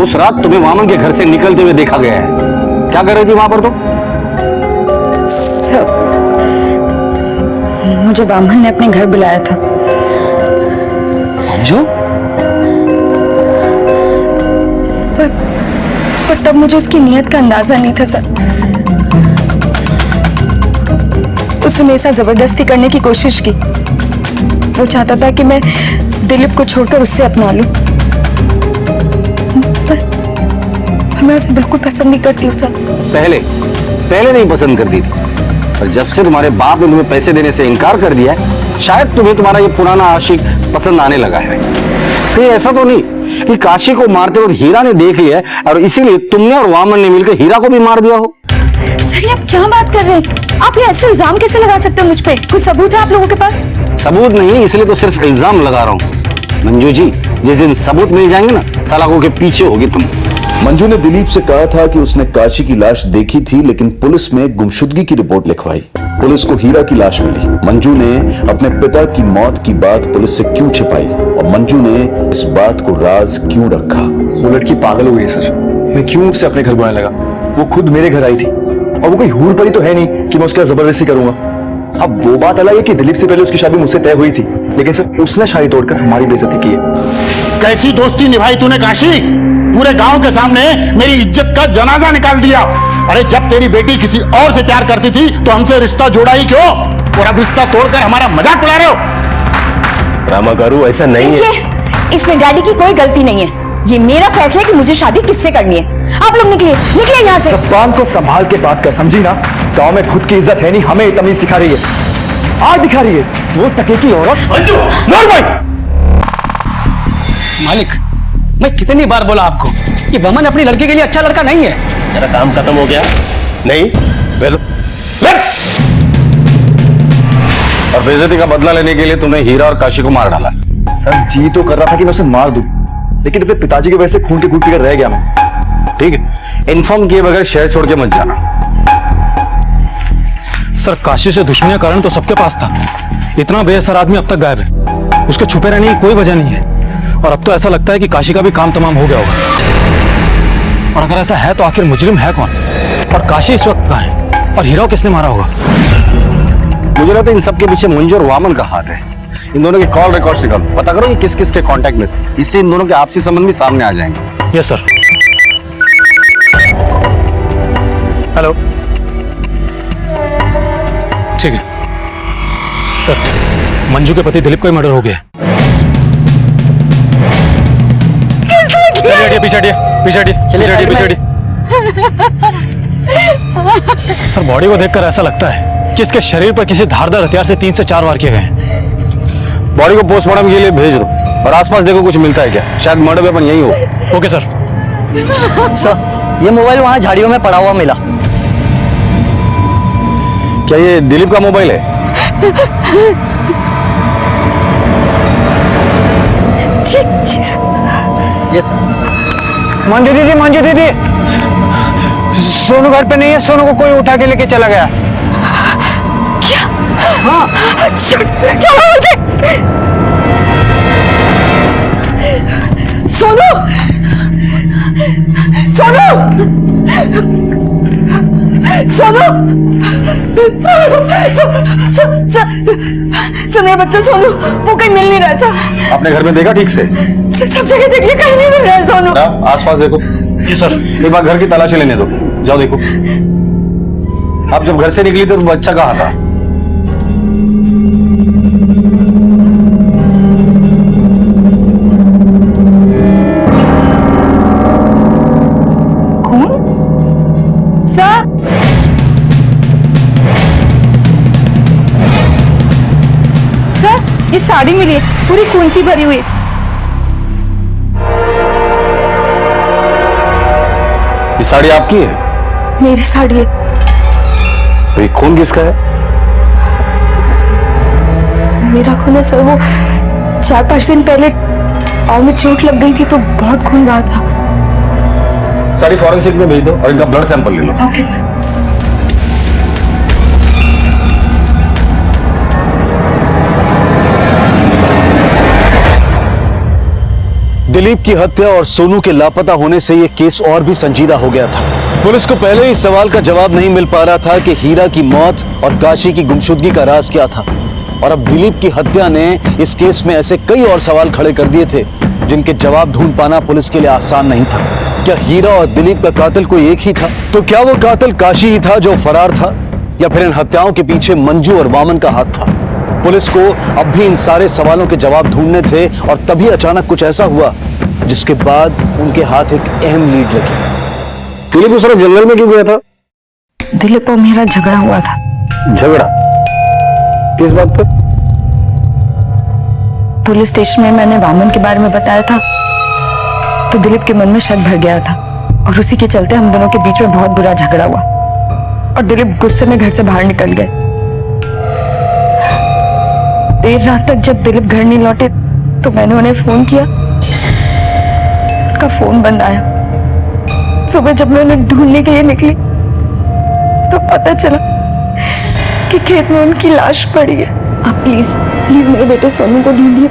उस रात तुम्हें वामन के घर से निकलते हुए देखा गया है। क्या कर रही थी वहां पर तुम? सर मुझे वामन ने अपने घर बुलाया था। जो? पर तब मुझे उसकी नीयत का अंदाजा नहीं था सर। उसने मेरे साथ जबरदस्ती करने की कोशिश की। वो चाहता था कि मैं दिलीप को छोड़कर उससे अपना लूं, पर मैं उसे बिल्कुल पसंद नहीं करती हूँ सर। पहले नहीं पसंद करती थी, पर जब से तुम्हारे बाप ने तुम्हें पैसे देने से इनकार कर दिया है, शायद तुम्हें तुम्हारा ये पुराना आशिक पसंद आने लगा है। कहीं ऐसा तो नहीं कि काशी को मारते वक्त हीरा ने देख लिया है और इसीलिए तुमने और वामन ने मिलकर हीरा को भी मार दिया हो? सर आप क्या बात कर रहे हैं? आप ये ऐसे इल्जाम कैसे लगा सकते हैं मुझ पे? कुछ सबूत है आप लोगों के पास? सबूत नहीं, इसलिए तो सिर्फ इल्जाम लगा रहा हूँ। मंजू जी, जिस दिन सबूत मिल जाएंगे ना, सलाखों के पीछे होगी तुम। मंजू ने दिलीप से कहा था कि उसने काशी की लाश देखी थी, लेकिन पुलिस में गुमशुदगी की रिपोर्ट लिखवाई। पुलिस को हीरा की लाश मिली। मंजू ने अपने पिता की मौत की बात पुलिस से क्यों छिपाई और मंजू ने इस बात को राज क्यों रखा? वो लड़की पागल हो गई सर। मैं क्यों उसे अपने घर बुलाने लगा? वो खुद मेरे घर आई थी और वो कोई हूर परी तो है नहीं कि मैं उसके साथ जबरदस्ती करूंगा। अब वो बात अलग है कि दिलीप से पहले उसकी शादी मुझसे तय हुई थी, लेकिन सर उसने शादी तोड़कर हमारी बेइज्जती की है। कैसी दोस्ती निभाई तूने काशी? पूरे गांव के सामने मेरी इज्जत का जनाजा निकाल दिया। अरे जब तेरी बेटी किसी और से प्यार करती थी तो हमसे रिश्ता जोड़ा ही क्यों? और अब रिश्ता तोड़कर हमारा मजाक उड़ा रहे हो? रामा गारू ऐसा नहीं है। इसमें डैडी की कोई गलती नहीं है। ये मेरा फैसला है कि मुझे शादी किससे करनी है। आप लोग निकलिए यहाँ से। जबान को संभाल के बात कर, समझी ना? गांव में खुद की इज्जत है नहीं, हमें तमीज सिखा रही है। आज दिखा रही है वो टके की औरत। मालिक, मैं कितनी बार बोला आपको कि वमन अपनी लड़की के लिए अच्छा लड़का नहीं है। तेरा काम खत्म हो गया? नहीं और बेइज्जती का बदला लेने के लिए तुमने हीरा और काशी को मार डाला। सर जी तो कर रहा था कि मैं उसे मार दूं, लेकिन अपने पिताजी की वजह से खून के घूंट पीकर रह गया मैं। ठीक है, इन्फॉर्म किए बगैर शहर छोड़ के मत जाना। सर काशी से दुश्मनी का कारण तो सबके पास था। इतना बेअसर आदमी अब तक गायब है, उसके छुपे रहने की कोई वजह नहीं है। और अब तो ऐसा लगता है कि काशी का भी काम तमाम हो गया होगा। और अगर ऐसा है तो आखिर मुजरिम है कौन? और काशी इस वक्त कहाँ है? और हीरा को किसने मारा होगा? मुझे लगता है इन सब के पीछे मंजू और वामन का हाथ है। इन दोनों के कॉल रिकॉर्ड्स निकालो, पता करो कि किस किस के कांटेक्ट में थे। इससे इन दोनों के आपसी संबंध भी सामने आ जाएंगे। Yes sir. हेलो, ठीक है सर। मंजू के पति दिलीप का मर्डर हो गया। चलिए पीछे हटिए। सर बॉडी को देखकर ऐसा लगता है कि इसके शरीर पर किसी धारदार हथियार से 3 से 4 वार किए गए हैं। बॉडी को पोस्टमार्टम के लिए भेज दो और आसपास देखो कुछ मिलता है क्या। शायद मर्डर वेपन यही हो। Okay sir. सर ये मोबाइल वहां झाड़ियों में पड़ा हुआ मिला। क्या ये दिलीप का मोबाइल है? Yes sir. मंजू दीदी, सोनू घर पे नहीं है, सोनू को कोई उठा के लेके चला गया। क्या? हाँ, छोड़ो मुझे। सोनू, सोनू, सोनू, मेरा बच्चा सोनू, वो कहीं मिल नहीं रहा था। आपने घर में देखा ठीक से? सब जगह देख लिया, कहीं नहीं मिल रहा है सोनू। आसपास देखो। जी सर। एक बार घर की तलाशी लेने दो, जाओ देखो। आप जब घर से निकली तो बच्चा कहाँ था? सर, ये साड़ी मिली है, पूरी खून सी भरी हुई। ये साड़ी आपकी है? मेरी साड़ी है। तो ये खून किसका है? मेरा खून है सर, वो 4-5 दिन पहले पाँव में चोट लग गई थी तो बहुत खून बहा था। साड़ी फॉरेंसिक में भेज दो और इनका ब्लड सैंपल ले लो। Okay sir. दिलीप की हत्या और सोनू के लापता होने से यह केस और भी संजीदा हो गया था। पुलिस को पहले इस सवाल का जवाब नहीं मिल पा रहा था कि हीरा की मौत और काशी की गुमशुदगी का राज क्या था, और अब दिलीप की हत्या ने इस केस में ऐसे कई और सवाल खड़े कर दिए थे जिनके जवाब ढूंढ पाना पुलिस के लिए आसान नहीं था। क्या हीरा और दिलीप का कातिल कोई एक ही था? तो क्या वो कातिल काशी ही था जो फरार था, या फिर इन हत्याओं के पीछे मंजू और वामन का हाथ था? पुलिस को अब भी इन सारे सवालों के जवाब ढूंढने थे, और तभी अचानक कुछ ऐसा हुआ जिसके बाद उनके हाथ एक अहम लीड लगी। दिलीप उस तरफ जंगल में क्यों गया था? दिलीप और मेरा झगड़ा हुआ था। झगड़ा? किस बात पर? पुलिस स्टेशन में मैंने वामन के बारे में बताया था तो दिलीप के मन में शक भर गया था, और उसी के चलते हम दोनों के बीच में बहुत बुरा झगड़ा हुआ और दिलीप गुस्से में घर से बाहर निकल गए। देर रात तक जब दिलीप घर नहीं लौटे तो मैंने उन्हें फोन किया, उनका फोन बंद आया। सुबह जब मैं उन्हें ढूंढने के लिए निकली तो पता चला कि खेत में उनकी लाश पड़ी है। आप प्लीज मेरे बेटे सोनू को ढूंढिए।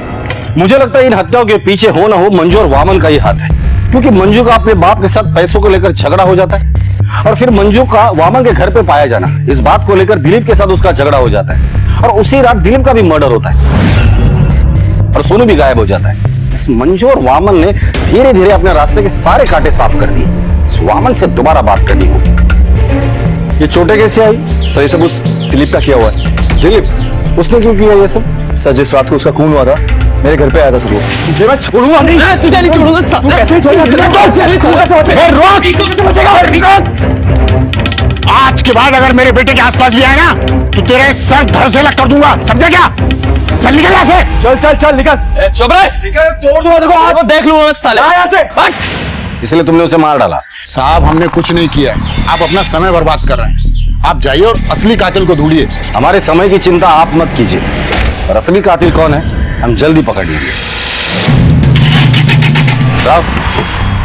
मुझे लगता है इन हत्याओं के पीछे हो ना हो मंजू और वामन का ही हाथ है, क्योंकि मंजू का अपने बाप के साथ पैसों को लेकर झगड़ा हो जाता है, और फिर मंजू का वामन के घर पे पाया जाना, इस बात को लेकर दिलीप के साथ उसका झगड़ा हो जाता है, और उसी रात दिलीप का भी मर्डर होता है और सोनू भी गायब हो जाता है। इस मंजू और वामन ने धीरे धीरे अपने रास्ते के सारे कांटे साफ कर दिए। इस वामन से दोबारा बात करनी होगी। ये चोटें कैसे आई? सर ये सब उस दिलीप का किया हुआ है। दिलीप? उसने क्यों किया ये सब? सर जिस रात को उसका खून हुआ था मेरे घर पे आया था सर वो। तुझे मैं छोड़ूंगा नहीं। तुझे नहीं छोड़ूंगा। तू कैसे आज के बाद अगर मेरे बेटे के आसपास भी आए ना तो तेरे सर धड़ से लग कर दूंगा, समझा क्या? चल निकल यहाँ से। चल चल चल निकल। चुप रहे। तोड़ दूंगा देखो, आज देख लूंगा मैं साले। यहाँ से। इसलिए तुमने उसे मार डाला? साहब हमने कुछ नहीं किया, आप अपना समय बर्बाद कर रहे हैं। आप जाइए और असली कातिल को ढूंढिए। हमारे समय की चिंता आप मत कीजिए, और असली कातिल कौन है हम जल्दी पकड़ लेंगे।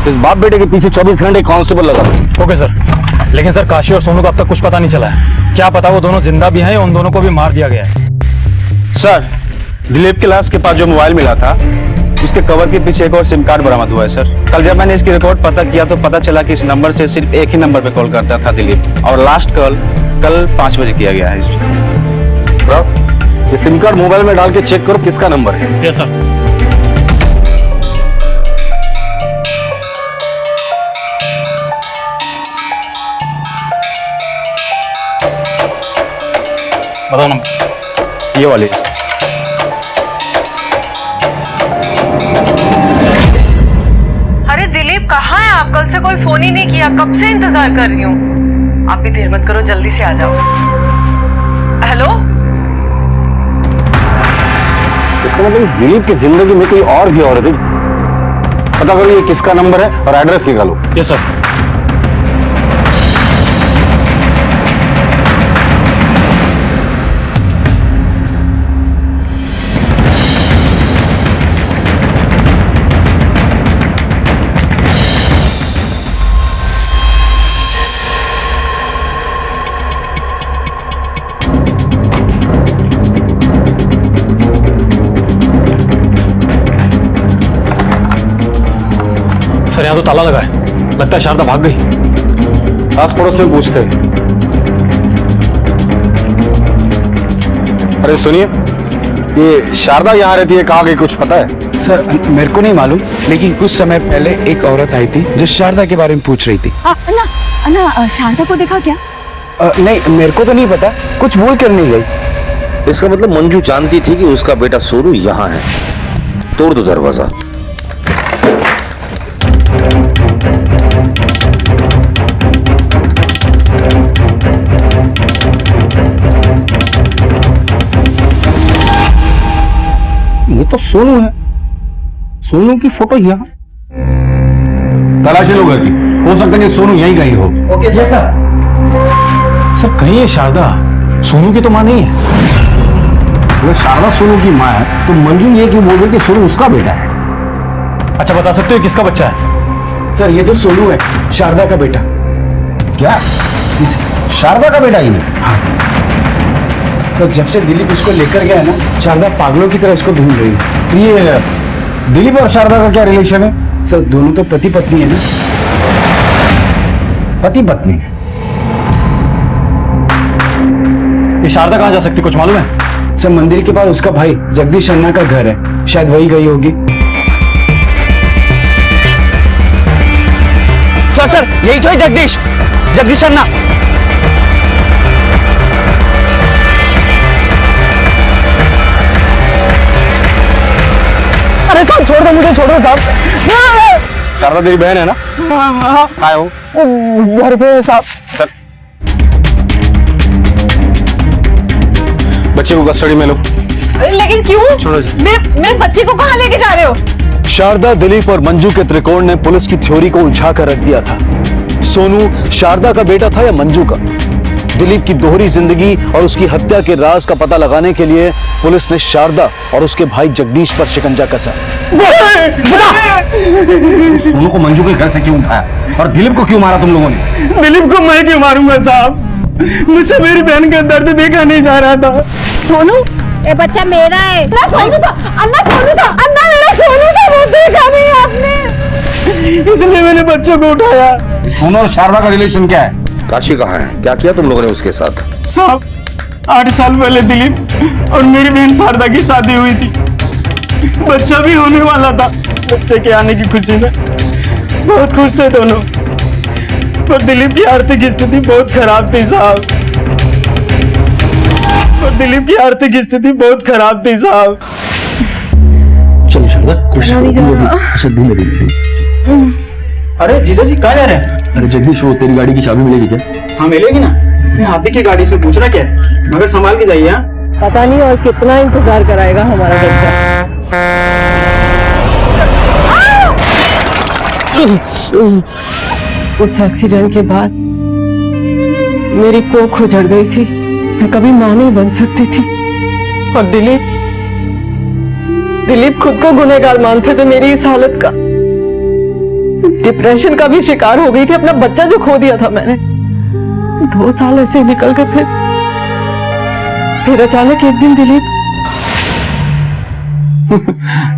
इस बाप बेटे के पीछे 24 घंटे कांस्टेबल लगा दो। Okay sir. लेकिन सर काशी और सोनू को अब तक कुछ पता नहीं चला है। क्या पता वो दोनों जिंदा भी हैं या उन दोनों को भी मार दिया गया है। सर दिलीप के लाश के पास जो मोबाइल मिला था उसके कवर के पीछे एक और सिम कार्ड बरामद हुआ है सर। कल जब मैंने इसकी रिकॉर्ड पता किया तो पता चला कि इस नंबर से सिर्फ एक ही नंबर पे कॉल करता था दिलीप, और लास्ट कॉल कल 5 बजे किया गया है इस पे। ये सिम कार्ड मोबाइल में डाल के चेक करो किसका नंबर है। Yes sir. बताओ नंबर। ये वाली। अरे दिलीप कहाँ है आप? कल से कोई फोन ही नहीं किया, कब से इंतजार कर रही हूँ। आप भी देर मत करो, जल्दी से आ जाओ। हेलो? इसका मतलब इस दिलीप की जिंदगी में कोई और भी औरत है। पता करो ये किसका नंबर है और एड्रेस निकालो। Yes sir. सर यहाँ तो ताला लगा है, लगता है शारदा भाग गई। आस पड़ोस में पूछते हैं। अरे सुनिए, ये शारदा यहाँ रहती है, कहाँ गई कुछ पता है? सर मेरे को नहीं मालूम, लेकिन कुछ समय पहले एक औरत आई थी जो शारदा के बारे में पूछ रही थी। अन्ना शारदा को देखा क्या? नहीं, मेरे को तो नहीं पता, कुछ बोल कर नहीं गई। इसका मतलब मंजू जानती थी कि उसका बेटा सोनू यहाँ है। तोड़ दो दरवाजा। ये तो सोनू है, सोनू की फोटो यहाँ। तलाशी लो घर की, हो सकता है कि सोनू यहीं कहीं हो। Okay sir. सर कहीं ये शारदा सोनू की तो मां नहीं है। अगर शारदा सोनू की माँ है तो मंजू ये क्यों बोल रही कि सोनू उसका बेटा है? अच्छा बता सकते हो किसका बच्चा है? सर ये तो सोनू है, शारदा का बेटा। क्या? शारदा का बेटा ही नहीं? हाँ। तो जब से दिलीप उसको लेकर गया है ना, शारदा पागलों की तरह इसको ढूंढ रही है। ये दिलीप और शारदा का क्या रिलेशन है? सर दोनों तो पति पत्नी है ना। पति पत्नी? ये शारदा कहाँ जा सकती कुछ मालूम है? सर मंदिर के पास उसका भाई जगदीश अन्ना का घर है, शायद वही गई होगी। सर यही तो है जगदीश अन्ना। अरे साहब छोड़ दो मुझे, छोड़ो साहब। शारदा तेरी बहन है ना? हाँ। आए हो घर पे है साहब। चल बच्चे को कस्टडी में लो। लेकिन क्यों? छोड़ो। मेरे बच्चे को कहाँ लेके जा रहे हो? शारदा, दिलीप और मंजू के त्रिकोण ने पुलिस की थ्योरी को उलझा कर रख दिया था। सोनू शारदा का बेटा था या मंजू का? दिलीप की दोहरी जिंदगी और उसकी हत्या के राज का पता लगाने के लिए पुलिस ने शारदा और उसके भाई जगदीश पर शिकंजा कसा। सोनू को मंजू के घर से क्यों उठाया और दिलीप को क्यों मारा तुम लोगों ने? दिलीप को मैं क्यों मारूंगा साहब? मुझसे मेरी बहन का दर्द देखा नहीं जा रहा था। सोनू, ये बच्चा मेरा है। अन्ना सोनू था, अन्ना मेरा सोनू था, वो देखा नहीं आपने, इसलिए मैंने बच्चों को उठाया। सोनू और शारदा का रिलेशन क्या है? काशी कहाँ है? क्या किया तुम लोगों ने उसके साथ? साहब 8 साल पहले दिलीप और मेरी बहन शारदा की शादी हुई थी, बच्चा भी होने वाला था। बच्चे के आने की खुशी में बहुत खुश थे दोनों, पर दिलीप की आर्थिक स्थिति बहुत खराब थी साहब। साहब चलो शारदा, अरे जीजा जी कहाँ जा रहे हैं? अरे जगदीश, वो तेरी गाड़ी की चाबी मिलेगी क्या? हाँ मिलेगी ना। आप ही की गाड़ी से पूछना क्या है, मगर संभाल के जाइए। पता नहीं और कितना इंतजार कराएगा हमारा बच्चा। उस एक्सीडेंट के बाद मेरी कोख उजड़ गई थी, मैं कभी मां नहीं बन सकती थी। और दिलीप खुद को गुनहगार मानते थे मेरी इस हालत का। डिप्रेशन का भी शिकार हो गई थी, अपना बच्चा जो खो दिया था मैंने। 2 साल ऐसे निकल गए, फिर अचानक एक दिन दिलीप।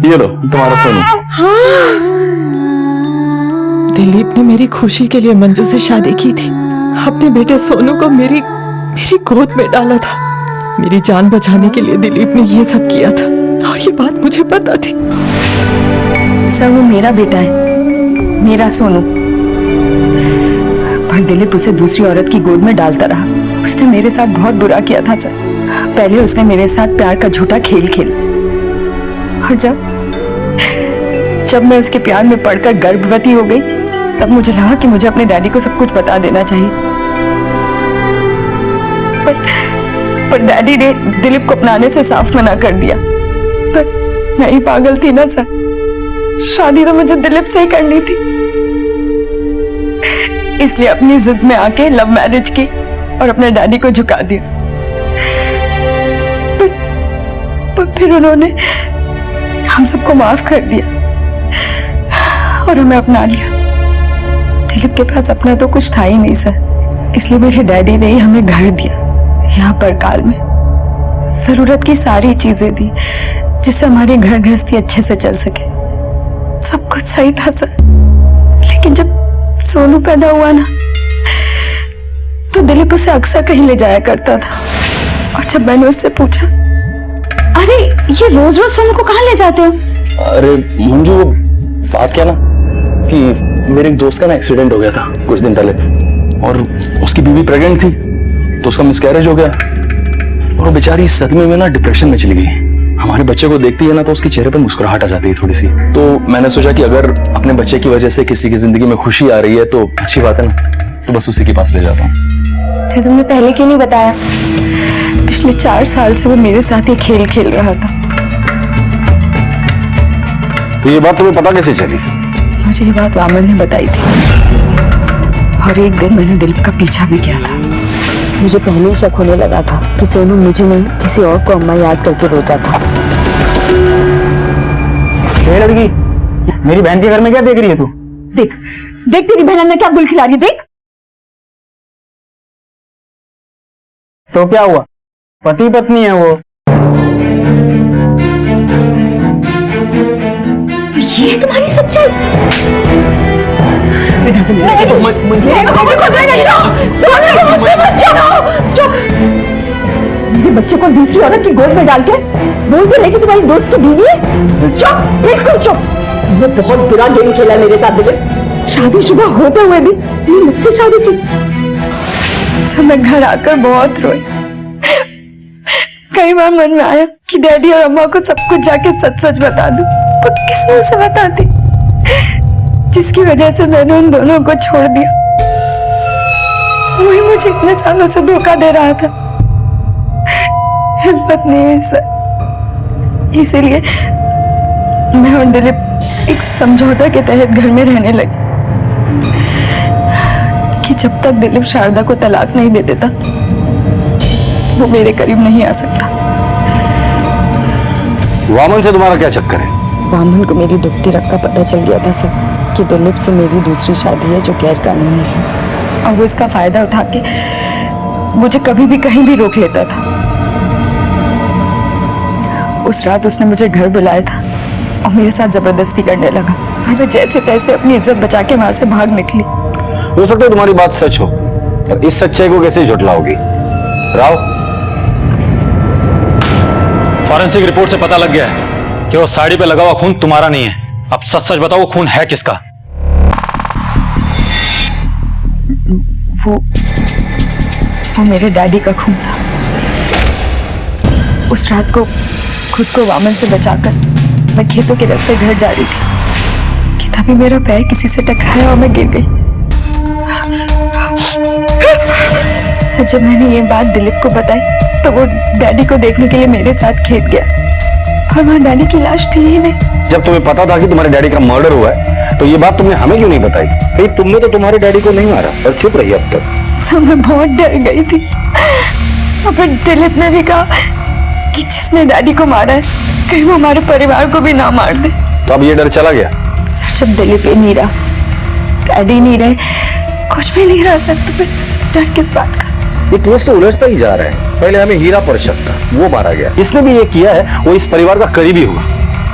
ये लो तुम्हारा सोनू। दिलीप ने मेरी खुशी के लिए मंजू से शादी की थी, अपने बेटे सोनू को मेरी गोद में डाला था। मेरी जान बचाने के लिए दिलीप ने ये सब किया था, और ये बात मुझे पता थी। सर वो मेरा बेटा है, मेरा सोनू। पर दिलीप उसे दूसरी औरत की गोद में डालता रहा। उसने मेरे साथ बहुत बुरा किया था सर। पहले उसने मेरे साथ प्यार का झूठा खेल खेला, और जब मैं उसके प्यार में पड़कर गर्भवती हो गई, तब मुझे लगा कि मुझे अपने डैडी को सब कुछ बता देना चाहिए। पर डैडी ने दिलीप को अपनाने से साफ मना कर दिया। पर मैं ही पागल थी ना सर, शादी तो मुझे दिलीप से ही करनी थी। इसलिए अपनी जिद में आके लव मैरिज की और अपने डैडी को झुका दिया। पर फिर उन्होंने हम सबको माफ कर दिया और हमें अपना लिया। दिलीप के पास अपना तो कुछ था ही नहीं सर, इसलिए मेरे डैडी ने ही हमें घर दिया, यहाँ पर काल में जरूरत की सारी चीजें दी, जिससे हमारी घर गृहस्थी अच्छे से चल सके। सब कुछ सही था सर। लेकिन जब सोनू पैदा हुआ ना तो दिलीप उसे अक्सर कहीं ले जाया करता था। और जब मैंने उससे पूछा, अरे ये रोज रोज सोनू को कहाँ ले जाते हो? अरे मंजू, वो बात क्या ना कि मेरे एक दोस्त का ना एक्सीडेंट हो गया था कुछ दिन पहले, और उसकी बीवी प्रेग्नेंट थी तो उसका मिसकैरेज हो गया और वो बेचारी इस सदमे में ना डिप्रेशन में चली गई। हमारे बच्चे को देखती है ना तो उसके चेहरे पर मुस्कुराहट आ जाती है थोड़ी सी। तो मैंने सोचा कि अगर अपने बच्चे की वजह से किसी की जिंदगी में खुशी आ रही है तो अच्छी बात है ना, तो बस उसी के पास ले जाता हूँ। तो तुमने पहले क्यों नहीं बताया? पिछले 4 साल से वो मेरे साथ ही खेल खेल रहा था। तो ये बात तुम्हें पता कैसे चली? मुझे ये बात वामन ने बताई थी और एक दिन मैंने दिलीप का पीछा भी किया था। मुझे पहले ही शक होने लगा था कि सोनू मुझे नहीं किसी और को अम्मा याद करके रोता था। लड़की, मेरी बहन के घर में क्या देख रही है तू? देख देख तेरी बहन ने क्या गुल खिला रही है, देख। तो क्या हुआ? पति पत्नी है वो। ये तुम्हारी सच्चाई? मेरे बच्चे को दूसरी औरत की गोद में डाल के बोल तो रही कि तुम्हारी दोस्त की बीवी है। चुप, बिल्कुल चुप। ये बहुत बुरा गेम खेला है मेरे साथ दिलीप। शादीशुदा होते हुए भी तुमने मुझसे शादी की। सब मैं घर आकर बहुत रोई। कई बार मन में आया कि डैडी और अम्मा को सब कुछ जाके सच सच बता दूं, पर किस मुंह से बताती, जिसकी वजह से मैंने उन दोनों को छोड़ दिया। वही मुझे इतने सालों से धोखा दे रहा था। हिम्मत नहीं हुई सर, इसीलिए मैं और दिलीप एक समझौता के तहत घर में रहने लगे कि जब तक दिलीप शारदा को तलाक नहीं दे देता वो मेरे करीब नहीं आ सकता। वामन से तुम्हारा क्या चक्कर है? वामन को मेरी दुखती रग का पता चल गया था सर कि दिलीप से मेरी दूसरी शादी है जो गैर कानूनी है, और वो इसका फायदा उठा के मुझे कभी भी कहीं भी रोक लेता था। उस रात उसने मुझे घर बुलाया था और मेरे साथ जबरदस्ती करने लगा, और मैं जैसे तैसे अपनी इज्जत बचा के वहां से भाग निकली। हो सकता है तुम्हारी बात सच हो, पर इस सच्चाई को कैसे झुठलाओगी? राव, फॉरेंसिक रिपोर्ट से पता लग गया है कि वो साड़ी पे लगा हुआ खून तुम्हारा नहीं है। अब सच सच बताओ, वो खून है किसका? वो मेरे डैडी का खून था। उस रात को खुद को वामन से बचाकर मैं खेतों के रास्ते घर जा रही थी कि तभी मेरा पैर किसी से टकराया और मैं गिर गई। सर, जब मैंने ये बात दिलीप को बताई तो वो डैडी को देखने के लिए मेरे साथ खेत गया, और वहाँ डैडी की लाश थी ही नहीं। जब तुम्हें पता था कि तुम्हारे डैडी का मर्डर हुआ है तो ये बात तुमने हमें क्यों नहीं बताई? कहीं तुमने तो तुम्हारे डैडी को नहीं मारा और चुप रही अब तक। सब मैं बहुत डर गई थी, और फिर दिलीप ने भी कहा कि जिसने डैडी को मारा है कहीं वो हमारे परिवार को भी ना मार दे। तो अब ये डर चला गया? सर, जब दिलीप ही नहीं रहा, डैडी नहीं रहे, कुछ भी नहीं रह सकता, फिर डर किस बात का? ये ट्विस्ट तो उलझता ही जा रहा है। पहले हमें हीरा पर शक था, वो मारा गया। इसने भी ये किया है, वो इस परिवार का करीबी होगा।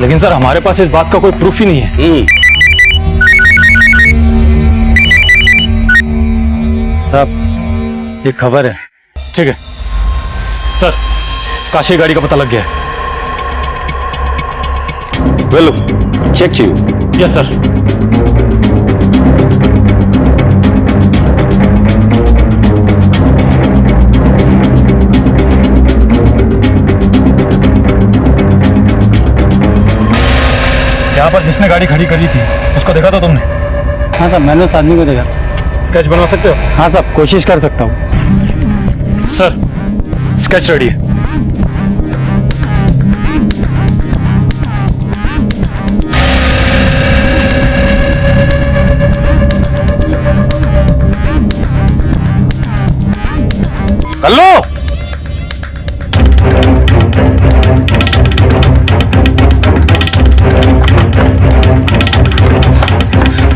लेकिन सर, हमारे पास इस बात का कोई प्रूफ ही नहीं है। साहब, ये खबर है। ठीक है सर, काशी गाड़ी का पता लग गया है। Well, check you. Yes sir. यहाँ पर जिसने गाड़ी खड़ी करी थी उसको देखा था तुमने? हाँ साहब, मैंने उस आदमी को देखा। स्केच बनवा सकते हो? हाँ साहब, कोशिश कर सकता हूँ। सर, स्केच रेडी है। हेलो,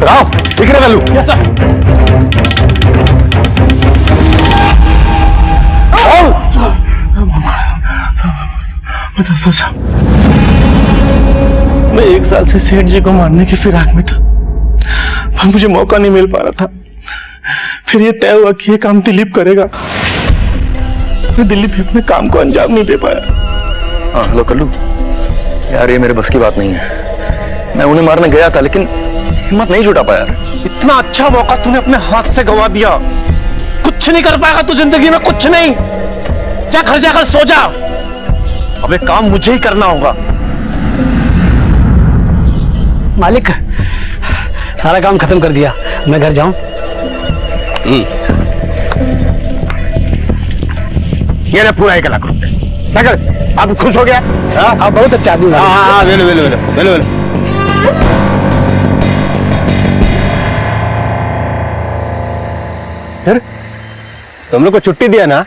राव, दिख रहा है? Yes sir. मैं 1 साल से सेठ जी को मारने की फिराक में था, पर मुझे मौका नहीं मिल पा रहा था। फिर ये तय हुआ कि ये काम दिलीप करेगा। मैं दिलीप अपने काम को अंजाम नहीं दे पाया। हाँ हेलो कल्लू, यार ये मेरे बस की बात नहीं है। मैं उन्हें मारने गया था लेकिन हिम्मत नहीं जुटा पाया। इतना अच्छा मौका तूने अपने हाथ से गंवा दिया। कुछ नहीं कर पाएगा तू जिंदगी में, कुछ नहीं। जा घर जाकर सो जा। अब एक काम मुझे ही करना होगा। मालिक, सारा काम खत्म कर दिया, मैं घर जाऊं? ये ना पूरा 1 लाख रुपए। आप खुश हो गया? आप बहुत अच्छा आदमी। हाँ, वेलो। तुम लोग को छुट्टी दिया ना?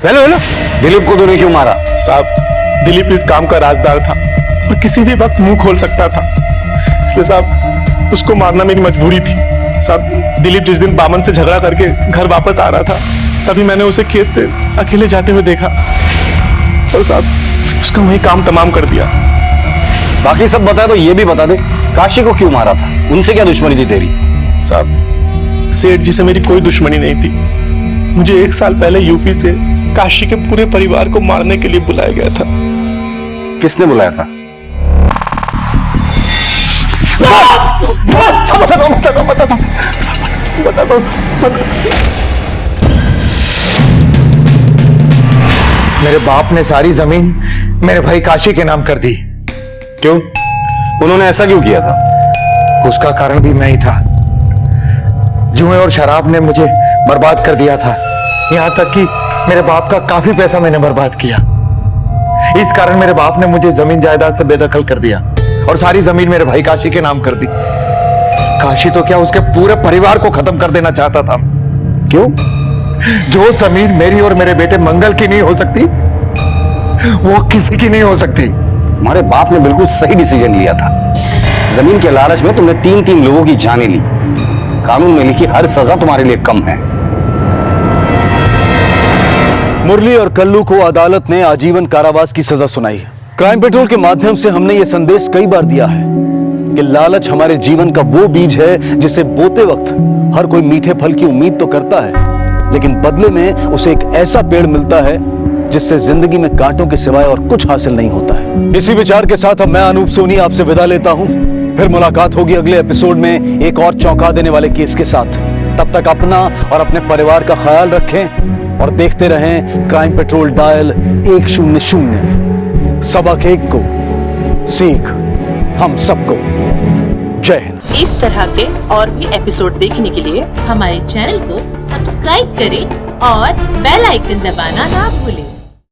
वेलो। दिलीप को तूने क्यों मारा? साहब, दिलीप इस काम का राजदार था और किसी भी वक्त मुंह खोल सकता था, इसलिए साहब उसको मारना मेरी मजबूरी थी। साहब, दिलीप जिस दिन बामन से झगड़ा करके घर वापस आ रहा था, तभी मैंने उसे खेत से अकेले जाते हुए देखा और साहब उसका वही काम तमाम कर दिया। बाकी सब बता तो ये भी बता दे, काशी को क्यों मारा था? उनसे क्या दुश्मनी थी तेरी? साहब, सेठ जी से मेरी कोई दुश्मनी नहीं थी। मुझे 1 साल पहले यूपी से काशी के पूरे परिवार को मारने के लिए बुलाया गया था। किसने बुलाया था? मेरे बाप ने सारी जमीन मेरे भाई काशी के नाम कर दी। क्यों? उन्होंने ऐसा क्यों किया था? उसका कारण भी मैं ही था। जुए और शराब ने मुझे बर्बाद कर दिया था। यहां तक कि मेरे बाप का काफी पैसा मैंने बर्बाद किया। इस कारण मेरे बाप ने मुझे जमीन जायदाद से बेदखल कर दिया और सारी जमीन मेरे भाई काशी के नाम कर दी। काशी तो क्या, उसके पूरे परिवार को खत्म कर देना चाहता था। क्यों? जो जमीन मेरी और मेरे बेटे मंगल की नहीं हो सकती, वो किसी की नहीं हो सकती। हमारे बाप ने बिल्कुल सही डिसीजन लिया था। जमीन के लालच में तुमने 3-3 लोगों की जानें ली। कानून में लिखी हर सजा तुम्हारे लिए कम है। मुरली और कल्लू को अदालत ने आजीवन कारावास की सजा सुनाई है। क्राइम पेट्रोल के माध्यम से हमने ये संदेश कई बार दिया है कि लालच हमारे जीवन का वो बीज है जिसे बोते वक्त हर कोई मीठे फल की उम्मीद तो करता है, लेकिन बदले में उसे एक ऐसा पेड़ मिलता है जिससे जिंदगी में कांटों के सिवाय और कुछ हासिल नहीं होता है। इसी विचार के साथ अब मैं अनूप सोनी आपसे विदा लेता हूं। फिर मुलाकात होगी अगले एपिसोड में एक और चौंका देने वाले केस के साथ। तब तक अपना और अपने परिवार का ख्याल रखें और देखते रहें क्राइम पेट्रोल डायल 100। सबक एक को, सीख हम सबको। जय हिंद। इस तरह के और भी एपिसोड देखने के लिए हमारे चैनल को सब्सक्राइब करें और बेल आइकन दबाना ना भूलें।